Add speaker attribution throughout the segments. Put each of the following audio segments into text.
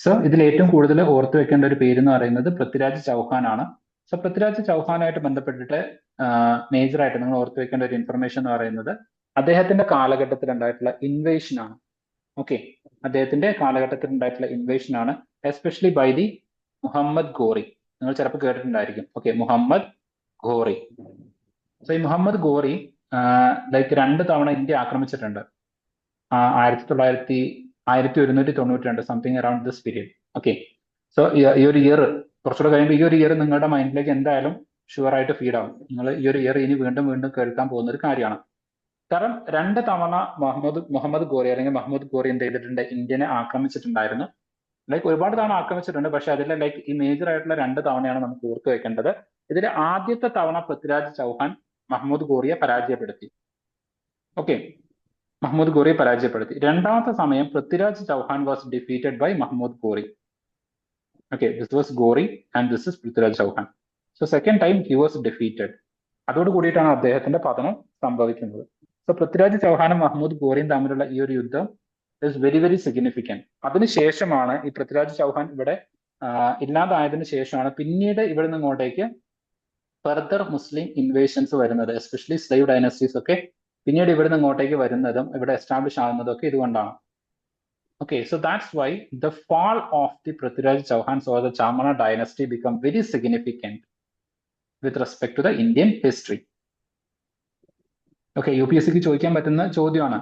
Speaker 1: So ഇതിൽ ഏറ്റവും കൂടുതൽ ഓർത്തു വെക്കേണ്ട ഒരു പേര് എന്ന് പറയുന്നത് പൃഥ്വിരാജ് ചൗഹാൻ ആണ്. സോ പൃഥ്വിരാജ് ചൗഹാനായിട്ട് ബന്ധപ്പെട്ടിട്ട് മേജർ ആയിട്ട് നിങ്ങൾ ഓർത്തു വെക്കേണ്ട ഒരു ഇൻഫർമേഷൻ എന്ന് പറയുന്നത് അദ്ദേഹത്തിന്റെ കാലഘട്ടത്തിൽ ഉണ്ടായിട്ടുള്ള ഇൻവേഷൻ ആണ്. ഓക്കെ, അദ്ദേഹത്തിന്റെ കാലഘട്ടത്തിൽ ഉണ്ടായിട്ടുള്ള ഇൻവേഷൻ ആണ്, especially by the Muhammad Ghori. നിങ്ങൾ ചിലപ്പോൾ കേട്ടിട്ടുണ്ടായിരിക്കും. ഓക്കെ, മുഹമ്മദ് ഗോറി. സോ ഈ മുഹമ്മദ് ഗോറി ലൈക്ക് 2 തവണ ഇന്ത്യ ആക്രമിച്ചിട്ടുണ്ട്. 1192 something around this period. Okay, so ഈ ഒരു ഇയർ കുറച്ചുകൂടെ കഴിയുമ്പോൾ ഈ ഒരു ഇയർ നിങ്ങളുടെ മൈൻഡിലേക്ക് എന്തായാലും ഷുവർ ആയിട്ട് ഫീഡ് ആവും. നിങ്ങൾ ഈ ഒരു ഇയർ ഇനി വീണ്ടും വീണ്ടും കേൾക്കാൻ പോകുന്ന ഒരു കാര്യമാണ്. കാരണം 2 തവണ മുഹമ്മദ് ഗോറി അല്ലെങ്കിൽ മുഹമ്മദ് ഗോറി എന്ത് ചെയ്തിട്ടുണ്ട്, ഇന്ത്യനെ ആക്രമിച്ചിട്ടുണ്ടായിരുന്നു. ലൈക്ക് ഒരുപാട് തവണ ആക്രമിച്ചിട്ടുണ്ട്, പക്ഷെ അതിലെ ലൈക്ക് ഈ മേജർ ആയിട്ടുള്ള 2 തവണയാണ് നമുക്ക് ഓർത്തു വെക്കേണ്ടത്. ഇതിൽ ആദ്യത്തെ തവണ പൃഥ്വിരാജ് ചൗഹാൻ മഹ്മൂദ് ഗോറിയെ പരാജയപ്പെടുത്തി. ഓക്കെ, മഹ്മൂദ് ഗോറിയെ പരാജയപ്പെടുത്തി. രണ്ടാമത്തെ സമയം Prithviraj Chauhan was defeated by Mahmud Ghori. Okay, this was Ghori and this is Prithviraj Chauhan. So second time he was defeated. അതോട് കൂടിയിട്ടാണ് അദ്ദേഹത്തിന്റെ പതനം സംഭവിക്കുന്നത്. സോ പൃഥ്വിരാജ് ചൗഹാനും മഹ്മൂദ് ഗോറിയും തമ്മിലുള്ള ഈ ഒരു യുദ്ധം ഇസ് വെരി വെരി സിഗ്നിഫിക്കൻറ്റ്. അതിനുശേഷമാണ് ഈ പൃഥ്വിരാജ് ചൗഹാൻ ഇവിടെ ഇല്ലാതായതിനു ശേഷമാണ് പിന്നീട് ഇവിടെ നിന്ന് ഇങ്ങോട്ടേക്ക് ഫർദർ മുസ്ലിം ഇൻവേഷൻസ് വരുന്നത്, എസ്പെഷ്യലി സ്ലൈവ് ഡൈനസ്റ്റീസ് ഒക്കെ പിന്നീട് ഇവിടെ നിന്ന് ഇങ്ങോട്ടേക്ക് വരുന്നതും ഇവിടെ എസ്റ്റാബ്ലിഷ് ആകുന്നതും ഒക്കെ ഇതുകൊണ്ടാണ്. Okay, so that's why the fall of the Prithviraj Chauhans or the Chamana dynasty become very significant with respect to the Indian history. Okay, UPSC ചോദിക്കാൻ പറ്റുന്ന ചോദ്യമാണ്.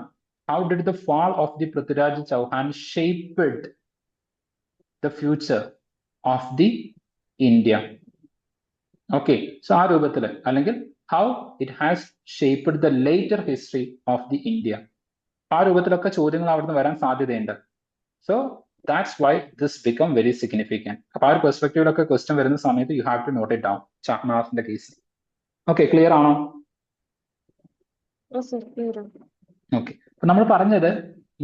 Speaker 1: How did the fall of the Prithviraj Chauhan shaped the future of the India? Okay, so ആ രൂപത്തിൽ അല്ലെങ്കിൽ how it has shaped the later history of the India. ആ രൂപത്തിലൊക്കെ ചോദ്യങ്ങൾ അവിടുന്ന് വരാൻ സാധ്യതയുണ്ട്. So that's why this become very significant. അപ്പൊ ആ ഒരു പെർസ്പെക്റ്റീവിലൊക്കെ ക്വസ്റ്റ്യൻ വരുന്ന സമയത്ത് you have to note it down. ഷഹനാസിന്റെ കേസ്. ഓക്കെ, ക്ലിയർ ആണോ? ഓക്കെ, അപ്പൊ നമ്മൾ പറഞ്ഞത്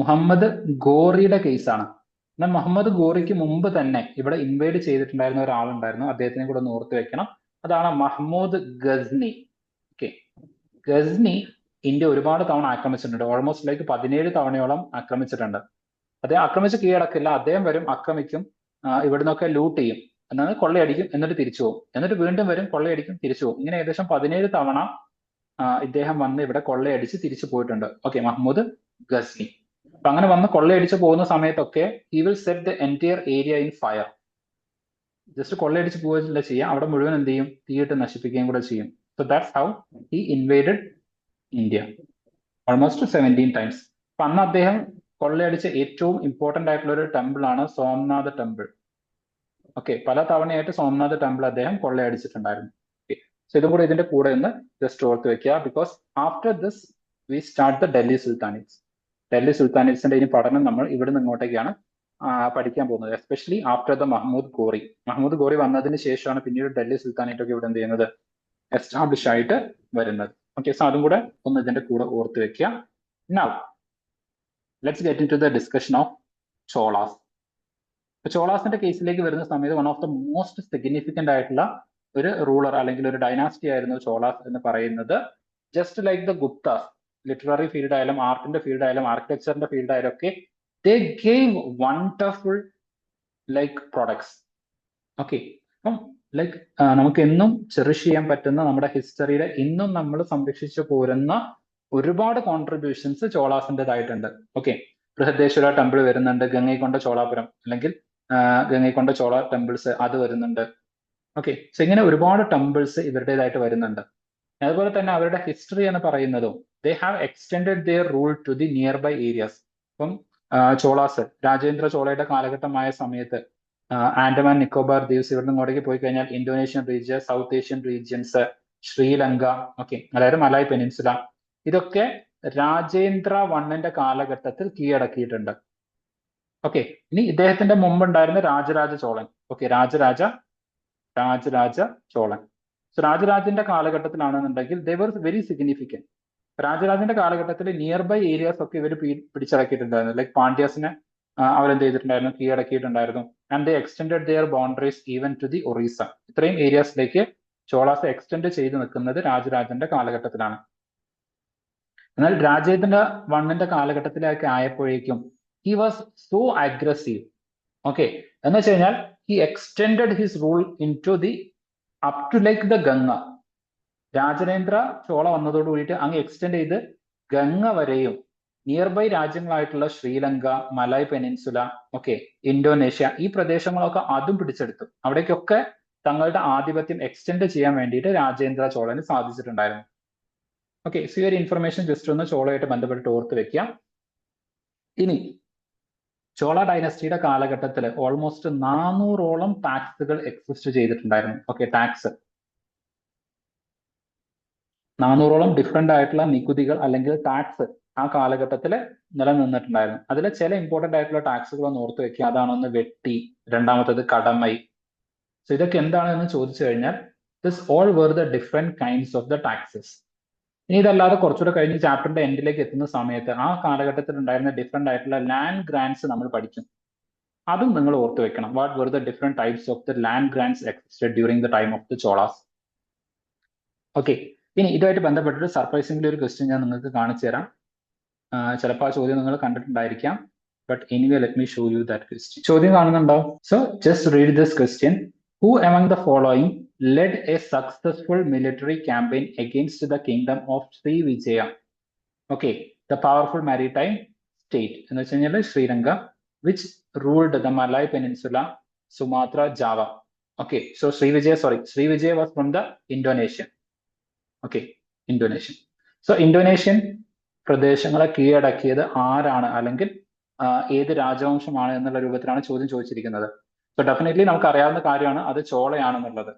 Speaker 1: മുഹമ്മദ് ഗോറിയുടെ കേസാണ്. എന്നാൽ മുഹമ്മദ് ഗോറിക്ക് മുമ്പ് തന്നെ ഇവിടെ ഇൻവൈഡ് ചെയ്തിട്ടുണ്ടായിരുന്ന ഒരാളുണ്ടായിരുന്നു, അദ്ദേഹത്തിനെ കൂടെ ഒന്ന് ഓർത്ത് വെക്കണം. അതാണ് മഹ്മൂദ് ഗസ്നി. ഓക്കെ, ഗസ്നി ഇന്ത്യ ഒരുപാട് തവണ ആക്രമിച്ചിട്ടുണ്ട്. Almost like 17 തവണയോളം ആക്രമിച്ചിട്ടുണ്ട്. അദ്ദേഹം ആക്രമിച്ച് കീഴടക്കില്ല, അദ്ദേഹം വരും, ആക്രമിക്കും, ഇവിടുന്നൊക്കെ ലൂട്ട് ചെയ്യും, എന്നാൽ കൊള്ളയടിക്കും, എന്നിട്ട് തിരിച്ചു പോകും, എന്നിട്ട് വീണ്ടും വരും, കൊള്ളയടിക്കും, തിരിച്ചു പോകും. ഇങ്ങനെ ഏകദേശം 17 തവണ ഇദ്ദേഹം വന്ന് ഇവിടെ കൊള്ളയടിച്ച് തിരിച്ചു പോയിട്ടുണ്ട്. ഓക്കെ, മഹ്മൂദ് ഗസ്നി. അപ്പൊ അങ്ങനെ വന്ന് കൊള്ളയടിച്ച് പോകുന്ന സമയത്തൊക്കെ he will set the entire area in fire. Just കൊള്ളയടിച്ച് പോവുകയല്ല ചെയ്യുക, അവിടെ മുഴുവൻ എന്ത് ചെയ്യും, തീയിട്ട് നശിപ്പിക്കുകയും കൂടെ ചെയ്യും. So that's how he invaded India almost 17 times. അപ്പൊ അന്ന് അദ്ദേഹം കൊള്ളയടിച്ച ഏറ്റവും ഇമ്പോർട്ടന്റ് ആയിട്ടുള്ള ഒരു ടെമ്പിൾ ആണ് സോംനാഥ് ടെമ്പിൾ. ഓക്കെ, പല തവണയായിട്ട് സോംനാഥ് ടെമ്പിൾ അദ്ദേഹം കൊള്ളയടിച്ചിട്ടുണ്ടായിരുന്നു. സോ ഇതും കൂടെ ഇതിന്റെ കൂടെ ഒന്ന് ജസ്റ്റ് ഓർത്ത് വെക്കുക. Because after this we start the Delhi sultanates. Delhi സുൽത്താനേറ്റ്സിന്റെ ഇനി പഠനം നമ്മൾ ഇവിടുന്ന് ഇങ്ങോട്ടേക്കാണ് പഠിക്കാൻ പോകുന്നത്, especially after the Mahmud Ghori. മഹ്മൂദ് ഗോറി വന്നതിന് ശേഷമാണ് പിന്നീട് ഡൽഹി സുൽത്താനേറ്റ് ഒക്കെ ഇവിടെ എന്ത് ചെയ്യുന്നത്, എസ്റ്റാബ്ലിഷ് ആയിട്ട് വരുന്നത്. ഓക്കെ, സോ അതും കൂടെ ഒന്ന് ഇതിന്റെ കൂടെ ഓർത്ത് വെക്കുക. Now let's get into the discussion of Cholas. ചോളാസിന്റെ കേസിലേക്ക് വരുന്ന സമയത്ത് one of the most significant ആയിട്ടുള്ള ഒരു റൂളർ അല്ലെങ്കിൽ ഒരു ഡൈനാസ്റ്റി ആയിരുന്നു ചോളാസ് എന്ന് പറയുന്നത്. Just like the Guptas, literary field ആയാലും ആർട്ടിന്റെ ഫീൽഡ് ആയാലും ആർക്കിടെക്ചറിന്റെ ഫീൽഡ് ആയാലും ഒക്കെ they gave wonderful like products. Okay, അപ്പം ലൈക്ക് നമുക്ക് എന്നും ചെറിഷ് ചെയ്യാൻ പറ്റുന്ന നമ്മുടെ ഹിസ്റ്ററിയിലെ ഇന്നും നമ്മൾ സംരക്ഷിച്ചു പോരുന്ന ഒരുപാട് കോൺട്രിബ്യൂഷൻസ് ചോളാസിൻ്റെതായിട്ടുണ്ട്. ഓക്കെ, ബൃഹദേശ്വര ടെമ്പിൾ വരുന്നുണ്ട്, ഗംഗൈകൊണ്ട ചോളാപുരം അല്ലെങ്കിൽ ഗംഗൈകൊണ്ട ചോള ടെമ്പിൾസ് അത് വരുന്നുണ്ട്. ഓക്കെ, സോ ഇങ്ങനെ ഒരുപാട് ടെമ്പിൾസ് ഇവരുടേതായിട്ട് വരുന്നുണ്ട്. അതുപോലെ തന്നെ അവരുടെ ഹിസ്റ്ററി എന്ന് പറയുന്നതും they have extended their rule to the nearby areas. ഇപ്പം ചോളാസ് രാജേന്ദ്ര ചോളയുടെ കാലഘട്ടമായ സമയത്ത് ആൻഡമാൻ നിക്കോബാർ ദ്വീപ്സ് ഇവിടെ ഇങ്ങോട്ടേക്ക് പോയി കഴിഞ്ഞാൽ Indonesian region, south Asian regions, Sri Lanka, okay, അതായത് മലായ് പെനിൻസുല, ഇതൊക്കെ രാജേന്ദ്ര വണ്ണിന്റെ കാലഘട്ടത്തിൽ കീഴടക്കിയിട്ടുണ്ട്. ഓക്കെ, ഇനി ഇദ്ദേഹത്തിന്റെ മുമ്പുണ്ടായിരുന്ന രാജരാജ ചോളൻ. ഓക്കെ, രാജരാജ ചോളൻ. സോ രാജരാജന്റെ കാലഘട്ടത്തിലാണെന്നുണ്ടെങ്കിൽ ദേ വർ വെരി സിഗ്നിഫിക്കൻറ്റ്. രാജരാജന്റെ കാലഘട്ടത്തിൽ നിയർ ബൈ ഏരിയാസ് ഒക്കെ ഇവർ പിടിച്ചടക്കിയിട്ടുണ്ടായിരുന്നു. ലൈക്ക് പാണ്ഡ്യാസിനെ അവരെന്ത് ചെയ്തിട്ടുണ്ടായിരുന്നു, കീഴടക്കിയിട്ടുണ്ടായിരുന്നു. And they extended their boundaries even to the Orissa. ഇത്രയും ഏരിയാസിലേക്ക് ചോളാസ് എക്സ്റ്റെൻഡ് ചെയ്ത് നിൽക്കുന്നത് രാജരാജന്റെ കാലഘട്ടത്തിലാണ്. എന്നാൽ രാജേന്ദ്ര വണ്ണിന്റെ കാലഘട്ടത്തിലേക്ക് ആയപ്പോഴേക്കും he was so aggressive. Okay, എന്ന് വെച്ച് കഴിഞ്ഞാൽ he extended his rule into the up to like the Ganga. രാജനേന്ദ്ര Chola വന്നതോട് കൂടിയിട്ട് അങ്ങ് എക്സ്റ്റെൻഡ് ചെയ്ത് ഗംഗ വരെയും നിയർ ബൈ രാജ്യങ്ങളായിട്ടുള്ള Sri Lanka, Malay peninsula, okay, Indonesia, ഈ പ്രദേശങ്ങളൊക്കെ അതും പിടിച്ചെടുത്തു. അവിടേക്കൊക്കെ തങ്ങളുടെ ആധിപത്യം എക്സ്റ്റെൻഡ് ചെയ്യാൻ വേണ്ടിയിട്ട് രാജേന്ദ്ര ചോളന് സാധിച്ചിട്ടുണ്ടായിരുന്നു. ഓക്കെ, സോ ഈ ഒരു ഇൻഫർമേഷൻ ജസ്റ്റ് ഒന്ന് ചോളയായിട്ട് ബന്ധപ്പെട്ട് ഓർത്ത് വെക്കാം. ഇനി ചോള ഡൈനസ്റ്റിയുടെ കാലഘട്ടത്തിൽ ഓൾമോസ്റ്റ് 400ഓളം ടാക്സുകൾ എക്സിസ്റ്റ് ചെയ്തിട്ടുണ്ടായിരുന്നു. ഓക്കെ, ടാക്സ് 400ഓളം ഡിഫറെന്റ് ആയിട്ടുള്ള നികുതികൾ അല്ലെങ്കിൽ ടാക്സ് ആ കാലഘട്ടത്തിൽ നിലനിന്നിട്ടുണ്ടായിരുന്നു. അതിൽ ചില ഇമ്പോർട്ടന്റ് ആയിട്ടുള്ള ടാക്സുകൾ ഒന്ന് ഓർത്ത് വെക്കുക. അതാണൊന്ന് വെട്ടി, രണ്ടാമത്തത് കടമൈ. സോ ഇതൊക്കെ എന്താണെന്ന് ചോദിച്ചു കഴിഞ്ഞാൽ this all were the different kinds of the taxes. ഇനി ഇതല്ലാതെ കുറച്ചുകൂടെ കഴിഞ്ഞ് ചാപ്റ്ററിന്റെ എൻഡിലേക്ക് എത്തുന്ന സമയത്ത് ആ കാലഘട്ടത്തിൽ ഉണ്ടായിരുന്ന ഡിഫറെന്റ് ആയിട്ടുള്ള ലാൻഡ് ഗ്രാൻസ് നമ്മൾ പഠിക്കും. അതും നിങ്ങൾ ഓർത്ത് വെക്കണം. What were the different types of the land grants existed during the time of the Cholas. Okay, ഇനി ഇതുമായിട്ട് ബന്ധപ്പെട്ടിട്ട് സർപ്രൈസിംഗ്ലി ഒരു ക്വസ്റ്റ്യൻ ഞാൻ നിങ്ങൾക്ക് കാണിച്ചു തരാം. ചിലപ്പോൾ ആ ചോദ്യം നിങ്ങൾ കണ്ടിട്ടുണ്ടായിരിക്കാം. But anyway let me show you that question. ചോദ്യം കാണുന്നുണ്ടോ? So just read this question. Who among the following led a successful military campaign against the kingdom of Srivijaya? Okay, the powerful maritime state എന്ന് വെച്ച് കഴിഞ്ഞാൽ Sri Lanka, which ruled the Malay Peninsula, Sumatra, Java. Okay, so Srivijaya was from the Indonesian. Okay, Indonesian. So Indonesian പ്രദേശങ്ങളെ കീഴടക്കിയത് ആരാണ്, അല്ലെങ്കിൽ ഏത് രാജവംശമാണ് എന്നുള്ള രൂപത്തിലാണ് ചോദ്യം ചോദിച്ചിരിക്കുന്നത്. സോ ഡെഫിനറ്റ്ലി നമുക്ക് അറിയാവുന്ന കാര്യമാണ് അത് ചോളയാണെന്നുള്ളത്.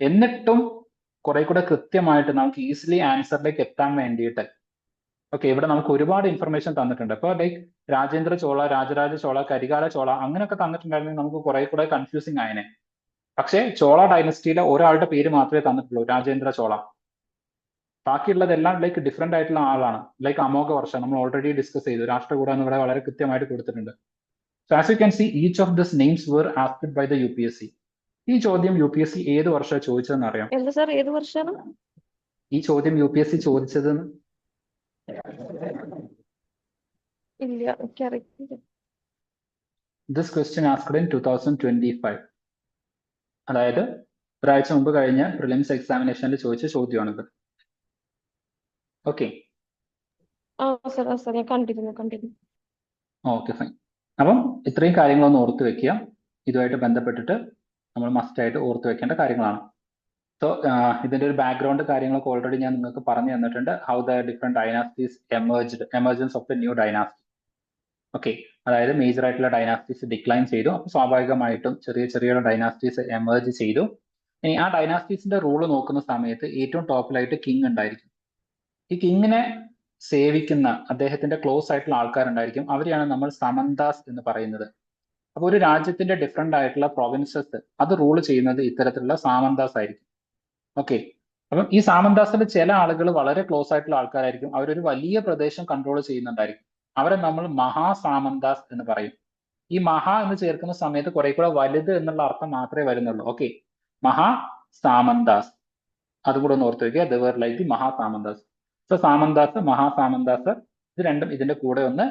Speaker 1: എന്നിട്ടും കുറെ കൂടെ കൃത്യമായിട്ട് നമുക്ക് ഈസിലി ആൻസറിലേക്ക് എത്താൻ വേണ്ടിയിട്ട് ഓക്കെ, ഇവിടെ നമുക്ക് ഒരുപാട് ഇൻഫർമേഷൻ തന്നിട്ടുണ്ട്. അപ്പോൾ ലൈക്ക് രാജേന്ദ്ര ചോള, രാജരാജ ചോള, കരികാല ചോള അങ്ങനെയൊക്കെ തന്നിട്ടുണ്ടായിരുന്നെങ്കിൽ നമുക്ക് കുറെ കൂടെ കൺഫ്യൂസിങ് ആയനെ. പക്ഷേ ചോള ഡൈനസ്റ്റിയിലെ ഒരാളുടെ പേര് മാത്രമേ തന്നിട്ടുള്ളൂ, രാജേന്ദ്ര ചോള. ബാക്കിയുള്ളതെല്ലാം ലൈക്ക് ഡിഫറെന്റ് ആയിട്ടുള്ള ആളാണ്. ലൈക്ക് അമോഘ വർഷം നമ്മൾ ഓൾറെഡി ഡിസ്കസ് ചെയ്തു. രാഷ്ട്രകൂട എന്ന് ഇവിടെ വളരെ കൃത്യമായിട്ട് കൊടുത്തിട്ടുണ്ട്. So as you can see, each of these names were asked by the UPSC. ഈ ചോദ്യം UPSC ഏത് വർഷം ചോദിച്ചതെന്ന് അറിയാം?
Speaker 2: എന്താ സാർ, ഏത് വർഷമാണ്
Speaker 1: ഈ ചോദ്യം UPSC ചോദിച്ചതെന്ന്?
Speaker 2: ഇല്ല, എനിക്കറിയില്ല.
Speaker 1: This question asked in 2025. അതായത് ഒരാഴ്ച മുമ്പ് കഴിഞ്ഞ പ്രിലിംസ് എക്സാമിനേഷനിൽ ചോദിച്ച ചോദ്യമാണിത്. ഓക്കെ,
Speaker 2: ഞാൻ കണ്ടിരുന്നു.
Speaker 1: Okay, fine. അപ്പം ഇത്രയും കാര്യങ്ങളൊന്ന് ഓർത്ത് വെക്കുക. ഇതുമായിട്ട് ബന്ധപ്പെട്ടിട്ട് നമ്മൾ മസ്റ്റ് ആയിട്ട് ഓർത്ത് വെക്കേണ്ട കാര്യങ്ങളാണ്. സോ ഇതിന്റെ ഒരു ബാക്ക്ഗ്രൗണ്ട് കാര്യങ്ങളൊക്കെ ഓൾറെഡി ഞാൻ നിങ്ങൾക്ക് പറഞ്ഞു തന്നിട്ടുണ്ട്. How the different dynasties emergence of the new dynasty. Okay, അതായത് മേജർ ആയിട്ടുള്ള ഡൈനാസ്റ്റീസ് ഡിക്ലൈൻ ചെയ്തു. അപ്പോൾ സ്വാഭാവികമായിട്ടും ചെറിയ ചെറിയ ഡൈനാസ്റ്റീസ് എമർജ് ചെയ്തു. ഇനി ആ ഡൈനാസ്റ്റീസിന്റെ റൂള് നോക്കുന്ന സമയത്ത് ഏറ്റവും ടോപ്പിലായിട്ട് കിങ് ഉണ്ടായിരിക്കും. ഈ കിങ്ങിനെ സേവിക്കുന്ന അദ്ദേഹത്തിന്റെ ക്ലോസ് ആയിട്ടുള്ള ആൾക്കാരുണ്ടായിരിക്കും. അവരെയാണ് നമ്മൾ സമന്താസ് എന്ന് പറയുന്നത്. അപ്പൊ ഒരു രാജ്യത്തിന്റെ ഡിഫറെന്റ് ആയിട്ടുള്ള പ്രൊവിൻസസ് അത് റൂൾ ചെയ്യുന്നത് ഇത്തരത്തിലുള്ള സാമന്താസ് ആയിരിക്കും. ഓക്കെ, അപ്പം ഈ സാമന്താസിൽ ചില ആളുകൾ വളരെ ക്ലോസ് ആയിട്ടുള്ള ആൾക്കാരായിരിക്കും. അവരൊരു വലിയ പ്രദേശം കൺട്രോൾ ചെയ്യുന്നുണ്ടായിരിക്കും. അവരെ നമ്മൾ മഹാസാമന്താസ് എന്ന് പറയും. ഈ മഹാ എന്ന് ചേർക്കുന്ന സമയത്ത് കുറെ കൂടെ വലുത് എന്നുള്ള അർത്ഥം മാത്രമേ വരുന്നുള്ളൂ. ഓക്കെ, മഹാസാമന്താസ് അതുകൂടെ ഒന്ന് ഓർത്ത് വയ്ക്കുക. They were like the Mahasamantas. So Samantas, Mahasamantas, ഇത് രണ്ടും ഇതിന്റെ കൂടെ ഒന്ന്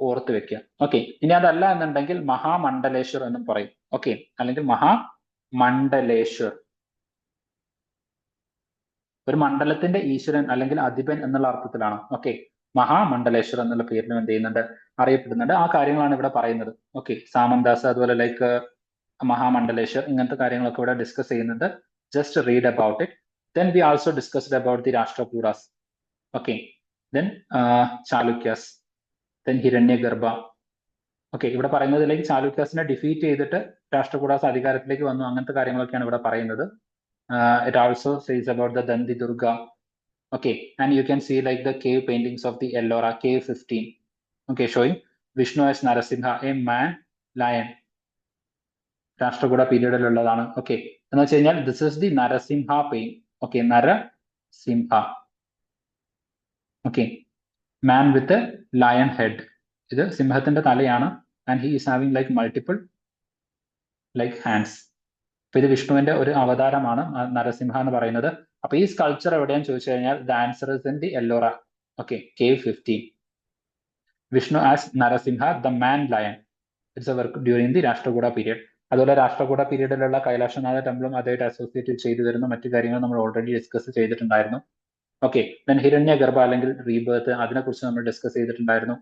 Speaker 1: ഓർത്ത് വെക്കുക. ഓക്കെ, ഇനി അതല്ല എന്നുണ്ടെങ്കിൽ മഹാമണ്ഡലേശ്വർ എന്നും പറയും. ഓക്കെ, അല്ലെങ്കിൽ മഹാമണ്ഡലേശ്വർ, ഒരു മണ്ഡലത്തിന്റെ ഈശ്വരൻ അല്ലെങ്കിൽ അധിപൻ എന്നുള്ള അർത്ഥത്തിലാണ്. ഓക്കെ, മഹാമണ്ഡലേശ്വർ എന്നുള്ള പേരിലും എന്ത് ചെയ്യുന്നുണ്ട്, അറിയപ്പെടുന്നുണ്ട്. ആ കാര്യങ്ങളാണ് ഇവിടെ പറയുന്നത്. ഓക്കെ, സാമന്താസ് അതുപോലെ ലൈക്ക് മഹാമണ്ഡലേശ്വർ ഇങ്ങനത്തെ കാര്യങ്ങളൊക്കെ ഇവിടെ ഡിസ്കസ് ചെയ്യുന്നുണ്ട്. Just read about it. Then we also discussed about the Rashtrakudas. Okay, then Chalukyas, then Hiranyagarbha. Okay, ഇവിടെ പറയുന്നത് ലൈക്ക് ചാലുക്യാസിനെ ഡിഫീറ്റ് ചെയ്തിട്ട് രാഷ്ട്രകൂടാസ് അധികാരത്തിലേക്ക് വന്നു. അങ്ങനത്തെ കാര്യങ്ങളൊക്കെയാണ് ഇവിടെ പറയുന്നത്. It also says about the Dandi Durga. Okay, and you can see like the cave paintings of the Ellora, cave 15. Okay, showing Vishnu as Narasimha, a man lion. Rashtrakuta പീരീഡിലുള്ളതാണ്. ഓക്കെ, എന്ന് വെച്ച് കഴിഞ്ഞാൽ this is the Narasimha pain. Okay, Narasimha. Okay, man with lion head. ഇത് സിംഹത്തിന്റെ തലയാണ്. And he is having like multiple like hands. അപ്പൊ ഇത് വിഷ്ണുവിന്റെ ഒരു അവതാരമാണ് നരസിംഹ എന്ന് പറയുന്നത്. അപ്പൊ ഈ സ്കൾപ്ചർ എവിടെയാന്ന് ചോദിച്ചു കഴിഞ്ഞാൽ the answer is in the Ellora. Okay, cave 15. Vishnu as Narasimha, the man lion. It's a work during the Rashtrakuta period. അതുപോലെ രാഷ്ട്രകൂട പീരീഡിലുള്ള കൈലാസനാഥ ടെമ്പിളും അതുമായിട്ട് അസോസിയേറ്റ് ചെയ്തു വരുന്ന മറ്റു കാര്യങ്ങൾ നമ്മൾ ഓൾറെഡി ഡിസ്കസ് ചെയ്തിട്ടുണ്ടായിരുന്നു. ഓക്കെ, ദെൻ ഹിരണ്യഗർഭ അല്ലെങ്കിൽ റീബേർത്ത്, അതിനെക്കുറിച്ച് നമ്മൾ ഡിസ്കസ് ചെയ്തിട്ടുണ്ടായിരുന്നു.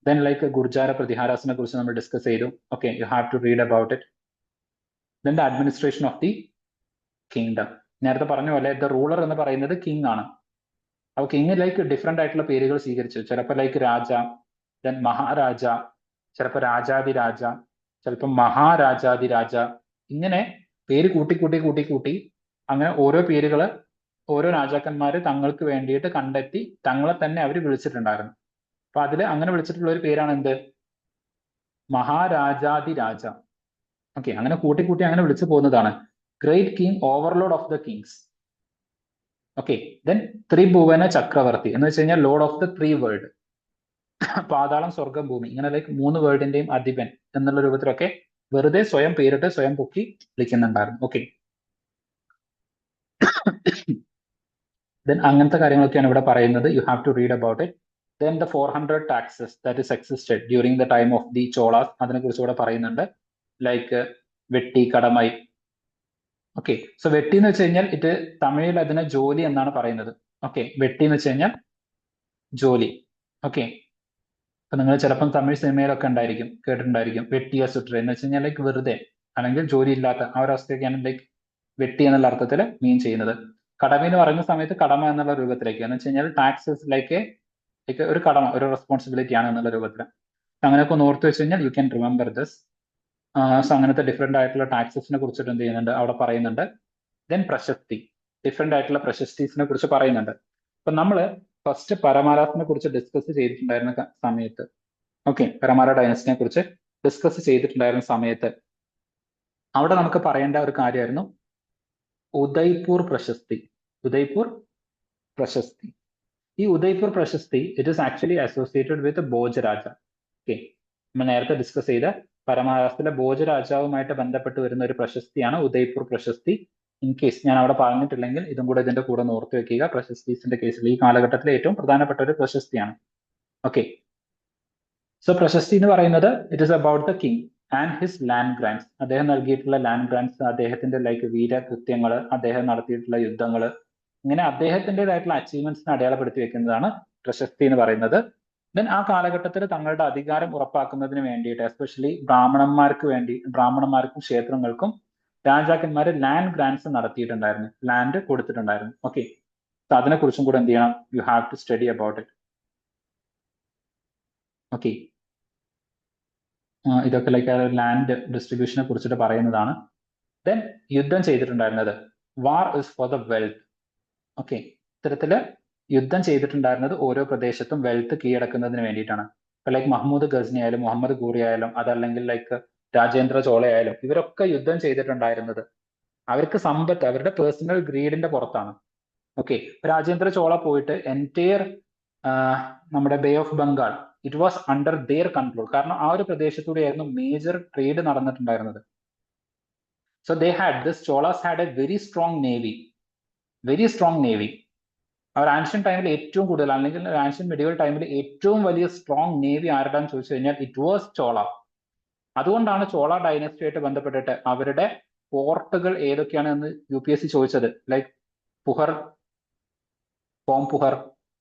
Speaker 1: ദെൻ ലൈക്ക് ഗുർജാര പ്രതിഹാരാസിനെ കുറിച്ച് നമ്മൾ ഡിസ്കസ് ചെയ്തു. Okay, you have to read about it. Then the administration of the kingdom. നേരത്തെ പറഞ്ഞ പോലെ ദ റൂളർ എന്ന് പറയുന്നത് കിങ് ആണ്. അപ്പോൾ കിങ് ലൈക്ക് ഡിഫറെന്റ് ആയിട്ടുള്ള പേരുകൾ സ്വീകരിച്ചു. ചിലപ്പോൾ ലൈക്ക് രാജ, ദെൻ മഹാരാജ, ചിലപ്പോൾ രാജാതിരാജ, ചിലപ്പോൾ മഹാരാജാതിരാജ, ഇങ്ങനെ പേര് കൂട്ടി കൂട്ടി കൂട്ടി കൂട്ടി അങ്ങനെ ഓരോ പേരുകൾ ഓരോ രാജാക്കന്മാര് തങ്ങൾക്ക് വേണ്ടിയിട്ട് കണ്ടെത്തി തങ്ങളെ തന്നെ അവർ വിളിച്ചിട്ടുണ്ടായിരുന്നു. അപ്പൊ അതിൽ അങ്ങനെ വിളിച്ചിട്ടുള്ള ഒരു പേരാണ് എന്ത്? മഹാരാജാതിരാജ. ഓക്കെ, അങ്ങനെ കൂട്ടി കൂട്ടി അങ്ങനെ വിളിച്ചു പോകുന്നതാണ്. Great king, overlord of the kings. Okay, then Tribhuvana Chakravarti എന്ന് വെച്ച് കഴിഞ്ഞാൽ lord of the three world. പാതാളം, സ്വർഗം, ഭൂമി, ഇങ്ങനെ ലൈക്ക് 3 വേൾഡിന്റെയും അധിപൻ എന്നുള്ള രൂപത്തിലൊക്കെ വെറുതെ സ്വയം പേരിട്ട് സ്വയം പൊക്കി വിളിക്കുന്നുണ്ടായിരുന്നു. ഓക്കെ, ദെൻ അങ്ങനത്തെ കാര്യങ്ങളൊക്കെയാണ് ഇവിടെ പറയുന്നത്. You have to read about it. Then the 400 taxes that is existed during the time of the Cholas, അതിനെ കുറിച്ച് ഇവിടെ പറയുന്നുണ്ട്. ലൈക്ക് വെട്ടി, കടമൈ. ഓക്കെ, സോ വെട്ടി എന്ന് വെച്ച് കഴിഞ്ഞാൽ ഇത് തമിഴിൽ അതിനെ ജോലി എന്നാണ് പറയുന്നത്. ഓക്കെ, വെട്ടി എന്ന് വെച്ച് കഴിഞ്ഞാൽ ജോലി. ഓക്കെ, അപ്പൊ നിങ്ങൾ ചിലപ്പം തമിഴ് സിനിമയിലൊക്കെ ഉണ്ടായിരിക്കും, കേട്ടിട്ടുണ്ടായിരിക്കും വെട്ടിയ സുട്ര എന്ന് വെച്ച് കഴിഞ്ഞാൽ ലൈക്ക് വെറുതെ അല്ലെങ്കിൽ ജോലി ഇല്ലാത്ത ആ ഒരു അവസ്ഥയൊക്കെയാണ് ലൈക്ക് വെട്ടി എന്നുള്ള അർത്ഥത്തിൽ മീൻ ചെയ്യുന്നത്. കടമ എന്ന് പറയുന്ന സമയത്ത് കടമ എന്നുള്ള രൂപത്തിലേക്ക് എന്ന് വെച്ച് കഴിഞ്ഞാൽ ടാക്സസ് ലൈക്ക് ഒരു കടമ, ഒരു റെസ്പോൺസിബിലിറ്റി ആണ് എന്നുള്ള രൂപത്തിൽ. അങ്ങനെയൊക്കെ ഒന്ന് ഓർത്ത് വെച്ച് കഴിഞ്ഞാൽ you can remember this. So അങ്ങനത്തെ ഡിഫറെന്റ് ആയിട്ടുള്ള ടാക്സസിനെ കുറിച്ചിട്ട് എന്ത് ചെയ്യുന്നുണ്ട് അവിടെ പറയുന്നുണ്ട്. ദെൻ പ്രശസ്തി, ഡിഫറെന്റ് ആയിട്ടുള്ള പ്രശസ്തീസിനെ കുറിച്ച് പറയുന്നുണ്ട്. അപ്പൊ നമ്മള് ഫസ്റ്റ് പരമാരാസിനെ കുറിച്ച് ഡിസ്കസ് ചെയ്തിട്ടുണ്ടായിരുന്ന സമയത്ത്, ഓക്കെ, പരമാര ഡൈനസ്റ്റിനെ കുറിച്ച് ഡിസ്കസ് ചെയ്തിട്ടുണ്ടായിരുന്ന സമയത്ത് അവിടെ നമുക്ക് പറയേണ്ട ഒരു കാര്യമായിരുന്നു ഉദയ്പൂർ പ്രശസ്തി. ഉദയ്പൂർ പ്രശസ്തി, ഈ ഉദയ്പൂർ പ്രശസ്തി it is actually associated with Bhojaraja. Okay, നമ്മൾ നേരത്തെ ഡിസ്കസ് ചെയ്ത പരമാരാസത്തിലെ ഭോജരാജാവുമായിട്ട് ബന്ധപ്പെട്ട് വരുന്ന ഒരു പ്രശസ്തിയാണ് ഉദയ്പൂർ പ്രശസ്തി. ഇൻ കേസ് ഞാൻ അവിടെ പറഞ്ഞിട്ടില്ലെങ്കിൽ ഇതും കൂടെ ഇതിന്റെ കൂടെ ഒന്ന് ഓർത്ത് വെക്കുക. പ്രശസ്തീസിന്റെ കേസിൽ ഈ കാലഘട്ടത്തിലെ ഏറ്റവും പ്രധാനപ്പെട്ട ഒരു പ്രശസ്തിയാണ്. ഓക്കെ, സോ പ്രശസ്തി എന്ന് പറയുന്നത് it is about the king and his land grants. അദ്ദേഹം നൽകിയിട്ടുള്ള ലാൻഡ് ഗ്രാൻഡ്സ്, അദ്ദേഹത്തിന്റെ ലൈക്ക് വീരകൃത്യങ്ങൾ, അദ്ദേഹം നടത്തിയിട്ടുള്ള യുദ്ധങ്ങൾ, ഇങ്ങനെ അദ്ദേഹത്തിൻ്റെതായിട്ടുള്ള അച്ചീവ്മെന്റ്സിനെ അടയാളപ്പെടുത്തി വെക്കുന്നതാണ് പ്രശസ്തി എന്ന് പറയുന്നത്. ദെൻ ആ കാലഘട്ടത്തിൽ തങ്ങളുടെ അധികാരം ഉറപ്പാക്കുന്നതിന് വേണ്ടിയിട്ട് എസ്പെഷ്യലി ബ്രാഹ്മണന്മാർക്കും ക്ഷേത്രങ്ങൾക്കും രാജാക്കന്മാര് ലാൻഡ് ഗ്രാൻഡ്സ് നടത്തിയിട്ടുണ്ടായിരുന്നു, ലാൻഡ് കൊടുത്തിട്ടുണ്ടായിരുന്നു. ഓക്കെ, സോ അതിനെക്കുറിച്ചും കൂടെ എന്ത് ചെയ്യണം? You have to study about it. Okay, ഇതൊക്കെ ലൈക്ക് ലാൻഡ് ഡിസ്ട്രിബ്യൂഷനെ കുറിച്ചിട്ട് പറയുന്നതാണ്. ദെൻ യുദ്ധം ചെയ്തിട്ടുണ്ടായിരുന്നത്, war is for the wealth. Okay, ഇത്തരത്തില് യുദ്ധം ചെയ്തിട്ടുണ്ടായിരുന്നത് ഓരോ പ്രദേശത്തും വെൽത്ത് കീഴടക്കുന്നതിന് വേണ്ടിയിട്ടാണ്. ഇപ്പൊ ലൈക്ക് മഹ്മൂദ് ഗസ്നി ആയാലും മുഹമ്മദ് ഘൂറി ആയാലും അതല്ലെങ്കിൽ ലൈക്ക് രാജേന്ദ്ര ചോള ആയാലും ഇവരൊക്കെ യുദ്ധം ചെയ്തിട്ടുണ്ടായിരുന്നത് അവർക്ക് സമ്പത്ത് അവരുടെ പേഴ്സണൽ ഗ്രീഡിന്റെ പുറത്താണ്. ഓക്കെ, രാജേന്ദ്ര ചോള പോയിട്ട് എൻറ്റയർ നമ്മുടെ bay of Bengal it was under their control. കാരണം ആ ഒരു പ്രദേശത്തൂടെയായിരുന്നു മേജർ ട്രേഡ് നടന്നിട്ടുണ്ടായിരുന്നത്. So they had this Cholas had a very strong navy, very strong navy. അവർ ആൻഷ്യൻ ടൈമിൽ ഏറ്റവും കൂടുതൽ അല്ലെങ്കിൽ ആൻഷ്യൻ മെഡിവൽ ടൈമിൽ ഏറ്റവും വലിയ സ്ട്രോങ് നേവി ആരുടെന്ന് ചോദിച്ചു കഴിഞ്ഞാൽ ഇറ്റ് വാസ് ചോള. അതുകൊണ്ടാണ് ചോള ഡൈനസ്റ്റിയായിട്ട് ബന്ധപ്പെട്ടിട്ട് അവരുടെ പോർട്ടുകൾ ഏതൊക്കെയാണ് എന്ന് UPSC ചോദിച്ചത്. ലൈക്ക് പുഹർ, പോംപുഹർ,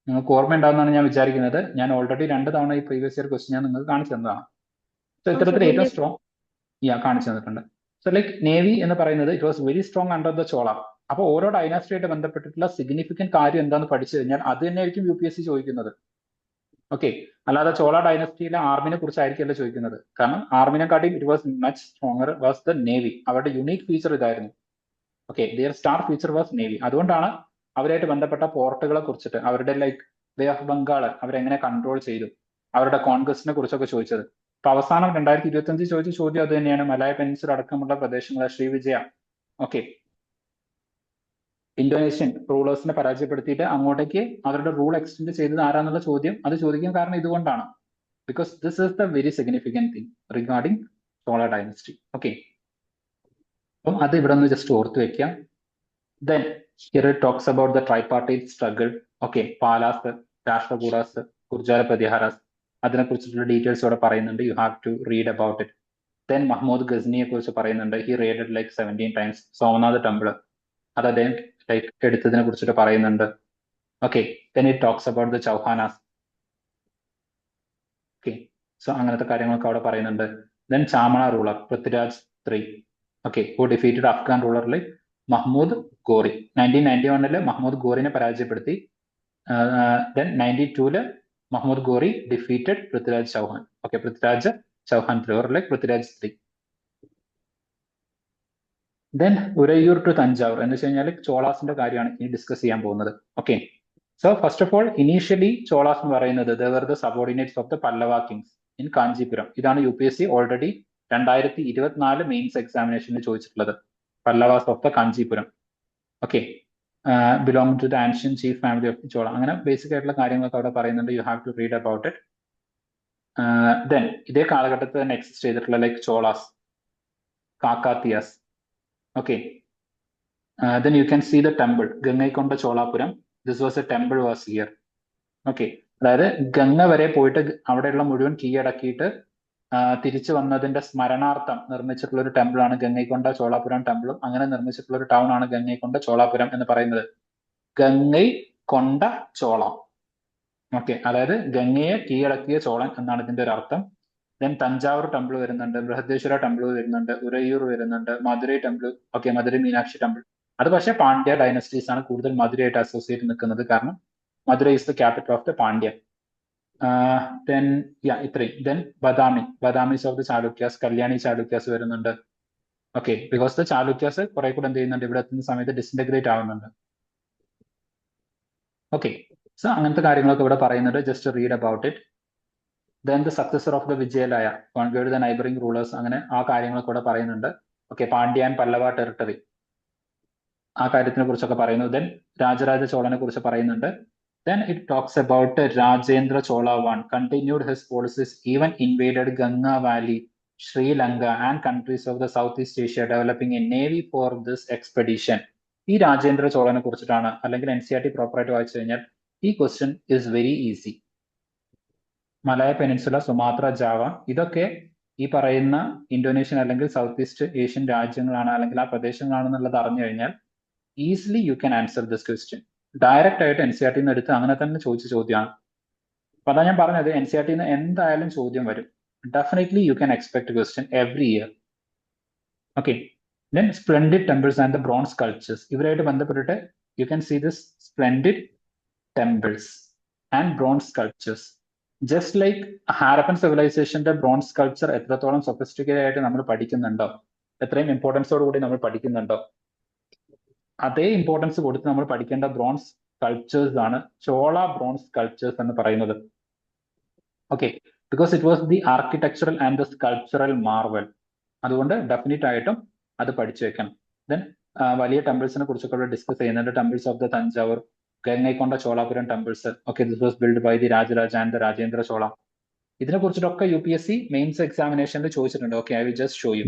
Speaker 1: നിങ്ങൾക്ക് ഓർമ്മ ഉണ്ടാവുന്നതാണ് ഞാൻ വിചാരിക്കുന്നത്. ഞാൻ ഓൾറെഡി 2 തവണ ഈ പ്രീവിയസ് ഇയർ ക്വസ്റ്റ്യൻ ഞാൻ നിങ്ങൾക്ക് കാണിച്ചു തന്നതാണ്. സോ ഇത്തരത്തിൽ ഏറ്റവും സ്ട്രോങ് കാണിച്ചു തന്നിട്ടുണ്ട്. സോ ലൈക്ക് നേവി എന്ന് പറയുന്നത് it was very strong under the Chola. അപ്പൊ ഓരോ ഡൈനാസ്റ്റിയായിട്ട് ബന്ധപ്പെട്ടിട്ടുള്ള സിഗ്നിഫിക്കന്റ് കാര്യം എന്താണെന്ന് പഠിച്ചു കഴിഞ്ഞാൽ അത് തന്നെയായിരിക്കും UPSC ചോദിക്കുന്നത്. ഓക്കെ, അല്ലാതെ ചോള ഡൈനസ്റ്റിയിലെ ആർമിനെ കുറിച്ചായിരിക്കില്ല ചോദിക്കുന്നത്. കാരണം ആർമിനെക്കാട്ടിയും it was much stronger was the navy. അവരുടെ യുണീക് ഫീച്ചർ ഇതായിരുന്നു. Okay, their star feature was navy. അതുകൊണ്ടാണ് അവരായിട്ട് ബന്ധപ്പെട്ട പോർട്ടുകളെ കുറിച്ചിട്ട്, അവരുടെ ലൈക്ക് ബേ ഓഫ് ബംഗാൾ അവരെങ്ങനെ കൺട്രോൾ ചെയ്തു, അവരുടെ കോൺഗ്രസിനെ കുറിച്ചൊക്കെ ചോദിച്ചത്. അപ്പൊ അവസാനം 2025 ചോദിച്ച ചോദ്യം അത് തന്നെയാണ്. മലായ പെനിൻസുല അടക്കമുള്ള പ്രദേശങ്ങളെ ശ്രീവിജയ, ഓക്കെ, ഇന്തോനേഷ്യൻ റൂളേഴ്സിനെ പരാജയപ്പെടുത്തിയിട്ട് അങ്ങോട്ടേക്ക് അവരുടെ റൂൾ എക്സ്റ്റെൻഡ് ചെയ്തത് ആരാന്നുള്ള ചോദ്യം അത് ചോദിക്കാൻ കാരണം ഇതുകൊണ്ടാണ്. Because this is the very significant thing regarding Chola dynasty. Okay, അപ്പം അത് ഇവിടെ ഒന്ന് ജസ്റ്റ് ഓർത്ത് വെക്കാം. Then here it talks about the tripartite struggle. Okay, Palas, Rashtrakutas, Gurjara Pratiharas, അതിനെ കുറിച്ചിട്ടുള്ള ഡീറ്റെയിൽസ് ഇവിടെ പറയുന്നുണ്ട്. You have to read about it. Then Mahmud ഗസ്നിയെ കുറിച്ച് പറയുന്നുണ്ട്. He raided like 17 times Somnath temple, അത് അദ്ദേഹം ലൈക്ക് എടുത്തതിനെ കുറിച്ചിട്ട് പറയുന്നുണ്ട്. Okay, then it talks about the ചൗഹാനാസ്. Okay, so അങ്ങനത്തെ കാര്യങ്ങളൊക്കെ അവിടെ പറയുന്നുണ്ട്. Then Chahamana ruler Prithviraj 3, okay, who defeated Afghan ruler like Mahmud Ghori. 1991 മഹ്മൂദ് ഗോറിനെ പരാജയപ്പെടുത്തി. Then 92 Mahmud Ghori defeated Prithviraj Chauhan. Okay, Prithviraj Chauhan ruler like Prithviraj 3. Then Uraiyur to Thanjavur എന്ന് വെച്ച് കഴിഞ്ഞാൽ ചോളാസിന്റെ കാര്യമാണ് ഇനി ഡിസ്കസ് ചെയ്യാൻ പോകുന്നത്. Okay, so first of all initially Cholas എന്ന് പറയുന്നത് they were the subordinates of the Pallava kings in Kanchipuram. ഇതാണ് UPSC ഓൾറെഡി 2024 മെയിൻസ് എക്സാമിനേഷനിൽ ചോദിച്ചിട്ടുള്ളത്. Pallavas of the Kanchipuram. Okay, belong to the ancient chief family of the Chola. അങ്ങനെ ബേസിക് ആയിട്ടുള്ള കാര്യങ്ങളൊക്കെ അവിടെ പറയുന്നുണ്ട്. You have to read about it. Then ഇതേ കാലഘട്ടത്തിൽ തന്നെ എക്സിസ്റ്റ് ചെയ്തിട്ടുള്ള like Cholas, Kakatiyas. Okay, then you can see the temple, Gangaikonda Cholapuram. This was a temple was here. Okay, അതായത് ഗംഗ വരെ പോയിട്ട് അവിടെയുള്ള മുഴുവൻ കീഴടക്കിയിട്ട് തിരിച്ചു വന്നതിന്റെ സ്മരണാർത്ഥം നിർമ്മിച്ചിട്ടുള്ള ഒരു ടെമ്പിൾ ആണ് ഗംഗൈക്കൊണ്ട ചോളാപുരം ടെമ്പിളും. അങ്ങനെ നിർമ്മിച്ചിട്ടുള്ള ഒരു ടൗൺ ആണ് ഗംഗൈക്കൊണ്ട ചോളാപുരം എന്ന് പറയുന്നത്. ഗംഗൈ കൊണ്ട ചോളം. ഓക്കെ, അതായത് ഗംഗയെ കീഴടക്കിയ ചോളൻ എന്നാണ് ഇതിന്റെ ഒരു അർത്ഥം. ദെൻ തഞ്ചാവൂർ ടെമ്പിൾ വരുന്നുണ്ട്, ബൃഹദേശ്വര ടെമ്പിൾ വരുന്നുണ്ട്, ഉരയൂർ വരുന്നുണ്ട്, Madurai temple. Okay, Madurai Meenakshi temple. അത് പക്ഷേ പാണ്ഡ്യ ഡൈനസ്റ്റീസ് ആണ് കൂടുതൽ മധുരയായിട്ട് അസോസിയേറ്റ് നിൽക്കുന്നത്, കാരണം Madurai is the capital of the Pandya. Then ഇത്രയും. Then Badamis of the Chalukyas, Kalyani Chalukyas വരുന്നുണ്ട്. ഓക്കെ, ബിക്കോസ് ദ ചാലുക്യാസ് കുറെ കൂടെ എന്ത് ചെയ്യുന്നുണ്ട്, ഇവിടെ എത്തുന്ന സമയത്ത് ഡിസിൻറ്റഗ്രേറ്റ് ആവുന്നുണ്ട്. ഓക്കെ, സോ അങ്ങനത്തെ കാര്യങ്ങളൊക്കെ ഇവിടെ പറയുന്നുണ്ട്. Just read about it. Then the successor of the Vijayalaya conquered the neighbouring rulers, അങ്ങനെ ആ കാര്യങ്ങളൊക്കെ ഇവിടെ പറയുന്നുണ്ട്. Okay, Pandya and Pallava territory, ആ കാര്യത്തിനെ കുറിച്ചൊക്കെ പറയുന്നു. ദെൻ രാജരാജ ചോളനെ കുറിച്ച് പറയുന്നുണ്ട്. Then it talks about Rajendra Chola one continued his policies, even invaded Ganga valley, Sri Lanka and countries of the south east Asia, developing a navy for this expedition. ഈ രാജേന്ദ്ര ചോളനെ കുറിച്ചിട്ടാണ്, അല്ലെങ്കിൽ NCERT പ്രോപ്പറായിട്ട് വായിച്ചു കഴിഞ്ഞാൽ ഈ question is very easy. Malaya peninsula, Sumatra, Java, ഇതൊക്കെ ഈ പറയുന്ന ഇന്തോനേഷ്യൻ അല്ലെങ്കിൽ സൗത്ത് ഈസ്റ്റ് ഏഷ്യൻ രാജ്യങ്ങളാണ്, അല്ലെങ്കിൽ ആ പ്രദേശങ്ങളാണെന്നുള്ളത് അറിഞ്ഞു കഴിഞ്ഞാൽ easily you can answer this question. Direct ആയിട്ട് NCERT എടുത്ത് അങ്ങനെ തന്നെ ചോദിച്ച ചോദ്യമാണ്. അപ്പൊ അതാ ഞാൻ പറഞ്ഞത്, NCERT എന്തായാലും ചോദ്യം വരും. Definitely you can expect question every year. Okay, then splendid temples and the bronze sculptures, ഇവരായിട്ട് ബന്ധപ്പെട്ടിട്ട് you can see this splendid temples and bronze sculptures. Just like Harappan സിവിലൈസേഷന്റെ ബ്രോൺസ് സ്കൾപ്ചർ എത്രത്തോളം സൊഫിസ്റ്റിക്കേറ്റഡ് ആയിട്ട് നമ്മൾ പഠിക്കുന്നുണ്ടോ, എത്രയും ഇമ്പോർട്ടൻസോട് കൂടി നമ്മൾ പഠിക്കുന്നുണ്ടോ, അതേ ഇമ്പോർട്ടൻസ് കൊടുത്ത് നമ്മൾ പഠിക്കേണ്ട ബ്രോൺസ് സ്കൾപ്ചേഴ്സ് ആണ് ചോള ബ്രോൺസ് സ്കൾപ്ചേഴ്സ് എന്ന് പറയുന്നത്. Okay, because it was the architectural and the sculptural Marvel. അതുകൊണ്ട് ഡെഫിനറ്റ് ആയിട്ടും അത് പഠിച്ചു വെക്കണം. ദെൻ വലിയ ടെമ്പിൾസിനെ കുറിച്ചൊക്കെ ഡിസ്കസ് ചെയ്യുന്നുണ്ട്. Temples of the Thanjavur, Gangaikonda Cholapuram temples. Okay, this was build by the Rajaraja and the Rajendra Chola. ഇതിനെ കുറിച്ചിട്ടൊക്കെ UPSC മെയിൻസ് എക്സാമിനേഷനിൽ ചോദിച്ചിട്ടുണ്ട്. ഓക്കെ, I will just show you